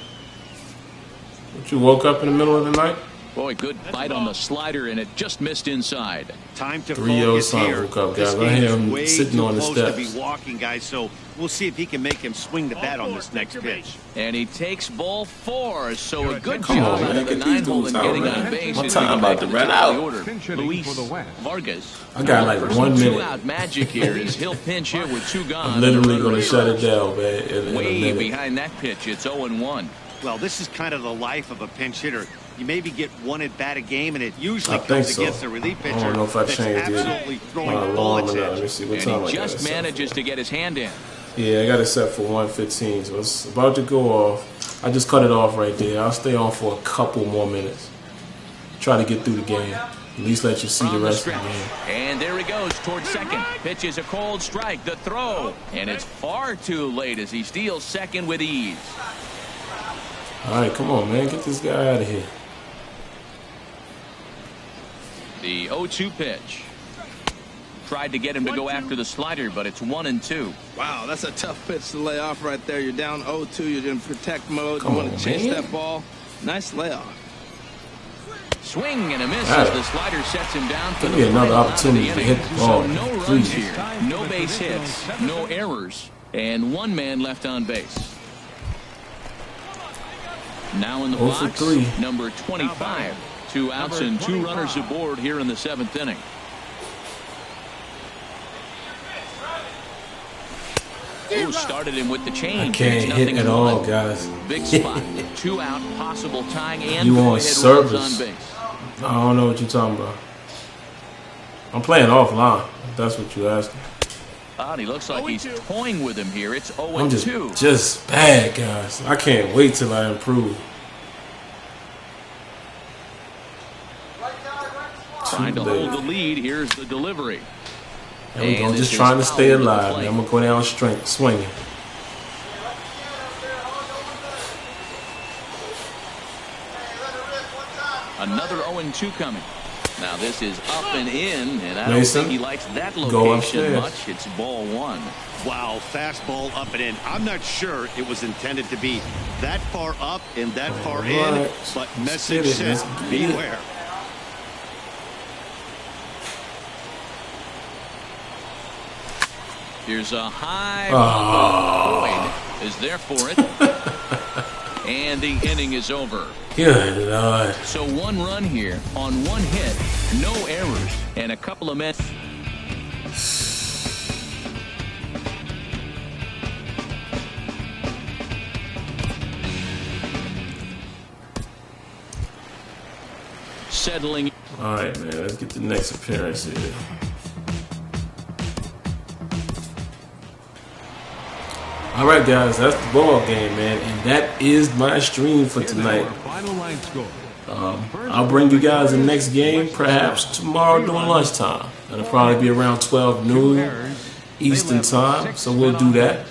Speaker 1: What, you woke up in the middle of the night?
Speaker 4: Boy, good bite on the slider, and it just missed inside.
Speaker 5: Time to
Speaker 1: 3-0
Speaker 5: focus
Speaker 1: son
Speaker 5: here.
Speaker 1: woke up,
Speaker 5: This
Speaker 1: guys. I
Speaker 5: game
Speaker 1: hear
Speaker 5: is
Speaker 1: him
Speaker 5: way
Speaker 1: sitting
Speaker 5: too
Speaker 1: on the
Speaker 5: close to
Speaker 1: steps.
Speaker 5: be walking, guys, so we'll see if he can make him swing the bat on this next pitch.
Speaker 4: And he takes ball 4, so a good
Speaker 1: Come
Speaker 4: job
Speaker 1: on,
Speaker 4: out
Speaker 1: man.
Speaker 4: of the
Speaker 1: Get these
Speaker 4: 9-hole
Speaker 1: dudes
Speaker 4: and
Speaker 1: out,
Speaker 4: getting
Speaker 1: man.
Speaker 4: on base.
Speaker 1: My
Speaker 4: as
Speaker 1: time
Speaker 4: we go
Speaker 1: about
Speaker 4: back
Speaker 1: to
Speaker 4: the
Speaker 1: run
Speaker 4: top of the
Speaker 1: out.
Speaker 4: order.
Speaker 3: Pinch hitting
Speaker 4: Luis
Speaker 3: for the West.
Speaker 4: Vargas.
Speaker 1: I got like
Speaker 4: For
Speaker 1: 1
Speaker 4: some
Speaker 1: minute.
Speaker 4: two-out magic here as he'll pinch hit with 2 gone.
Speaker 1: I'm literally
Speaker 4: And the
Speaker 1: going
Speaker 4: runner
Speaker 1: to shut it
Speaker 4: first.
Speaker 1: down, man, in a
Speaker 4: Way
Speaker 1: minute.
Speaker 4: behind that pitch. It's 0-1.
Speaker 5: Well, this is kind of the life of a pinch hitter. You maybe get one at bat a game, and it usually
Speaker 1: I think
Speaker 5: comes
Speaker 1: so.
Speaker 5: against a relief pitcher
Speaker 1: I don't know if I
Speaker 5: that's
Speaker 1: changed it.
Speaker 5: absolutely throwing
Speaker 1: My alarm
Speaker 5: bullets
Speaker 1: or not.
Speaker 5: at
Speaker 1: Let
Speaker 5: you.
Speaker 1: me see what
Speaker 4: And
Speaker 1: time I
Speaker 4: he
Speaker 1: got
Speaker 4: just
Speaker 1: it set
Speaker 4: manages
Speaker 1: for.
Speaker 4: to get his hand in.
Speaker 1: Yeah, I got it set for 1:15, so it's about to go off. I just cut it off right there. I'll stay on for a couple more minutes. Try to get through the game. At least let you see the
Speaker 4: From the
Speaker 1: rest of the
Speaker 4: stretch.
Speaker 1: game.
Speaker 4: And there he goes towards second. Pitches a cold strike. The throw. And it's far too late as he steals second with ease.
Speaker 1: All right, come on, man. Get this guy out of here.
Speaker 4: The 0-2 pitch. Tried to get him to go after the slider, but it's 1-2.
Speaker 6: Wow, that's a tough pitch to lay off right there. You're down 0-2. You're in protect mode.
Speaker 1: Come
Speaker 6: You want
Speaker 1: on,
Speaker 6: to chase
Speaker 1: man.
Speaker 6: that ball. Nice layoff.
Speaker 4: Swing and a miss
Speaker 1: Got
Speaker 4: as
Speaker 1: it.
Speaker 4: the slider sets him down for
Speaker 1: Give
Speaker 4: the
Speaker 1: me another
Speaker 4: final out of
Speaker 1: opportunity
Speaker 4: the
Speaker 1: to
Speaker 4: inning.
Speaker 1: hit the ball,
Speaker 4: So no runs
Speaker 1: please.
Speaker 4: here, no base hits, no errors, and 1 man left on base. Now in the
Speaker 1: 0 for
Speaker 4: box,
Speaker 1: 3.
Speaker 4: number 25. 2 outs and 2 runners aboard here in the 7th inning. Ooh, started him with the
Speaker 1: I
Speaker 4: change.
Speaker 1: can't
Speaker 4: It's
Speaker 1: hit
Speaker 4: nothing
Speaker 1: at all,
Speaker 4: one.
Speaker 1: guys.
Speaker 4: Big spot. 2 out, possible tying and
Speaker 1: You
Speaker 4: go
Speaker 1: on
Speaker 4: ahead runs
Speaker 1: service.
Speaker 4: on base.
Speaker 1: I don't know what you're talking about. I'm playing offline, if that's what you're asking.
Speaker 4: And he looks like he's toying with him here. It's
Speaker 1: I'm
Speaker 4: 0-2.
Speaker 1: just bad, guys. I can't wait till I improve.
Speaker 4: Trying to
Speaker 1: Too late.
Speaker 4: hold the lead. Here's the delivery.
Speaker 1: There we go.
Speaker 4: And
Speaker 1: Just
Speaker 4: this
Speaker 1: trying to
Speaker 4: is
Speaker 1: stay
Speaker 4: foul to the
Speaker 1: alive,
Speaker 4: plate.
Speaker 1: man. I'm going to go down strength, swinging.
Speaker 4: Another 0-2 coming. Now this is up and in, and I don't
Speaker 1: Mason,
Speaker 4: think he likes that
Speaker 1: go
Speaker 4: location
Speaker 1: upstairs.
Speaker 4: much. It's ball 1.
Speaker 5: Wow, fastball up and in. I'm not sure it was intended to be that far up and that far in,
Speaker 1: right.
Speaker 5: but
Speaker 1: Let's
Speaker 5: message
Speaker 1: get it.
Speaker 5: says
Speaker 1: Let's get it.
Speaker 5: beware.
Speaker 4: Here's a high
Speaker 1: Oh.
Speaker 4: Boyd is there for it. And the inning is over.
Speaker 1: Good Lord.
Speaker 4: So 1 run here on 1 hit, no errors, and a couple of men. Settling.
Speaker 1: All right, man. Let's get the next appearance here. All right, guys. That's the ball game, man. And that is my stream for tonight.
Speaker 3: Final line score.
Speaker 1: I'll bring you guys the next game perhaps tomorrow during lunchtime. It'll probably be around 12 noon Eastern time, so we'll do that.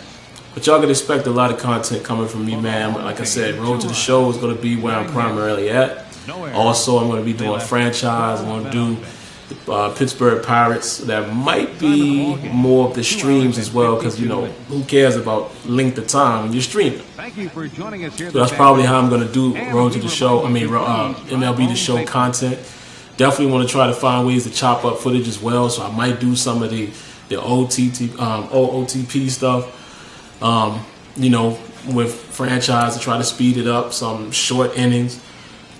Speaker 1: But y'all can expect a lot of content coming from me, man. Like I said, Road to the Show is going to be where I'm primarily at. Also, I'm going to be doing franchise. I'm going to do the Pittsburgh Pirates. That might be more of the streams as well, because, you know, who cares about length of time when you're streaming?
Speaker 3: Thank you for joining us here.
Speaker 1: So that's probably how I'm going to do Road to the Show. I mean, MLB The Show content. Definitely want to try to find ways to chop up footage as well. So I might do some of the OOTP stuff. You know, with franchise to try to speed it up, some short innings,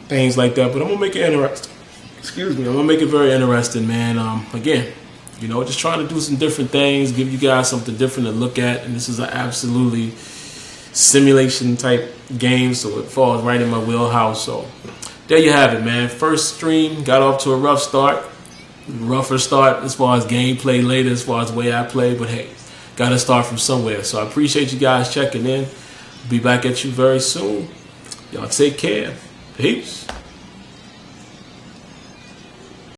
Speaker 1: things like that. But I'm gonna make it interesting. Excuse me, I'm gonna make it very interesting, man. Again, you know, just trying to do some different things, give you guys something different to look at. And this is an absolutely simulation type game, so it falls right in my wheelhouse. So there you have it, man. First stream got off to a rough start, rougher start as far as gameplay later, as far as the way I play. But hey, got to start from somewhere. So I appreciate you guys checking in. Be back at you very soon. Y'all take care. Peace.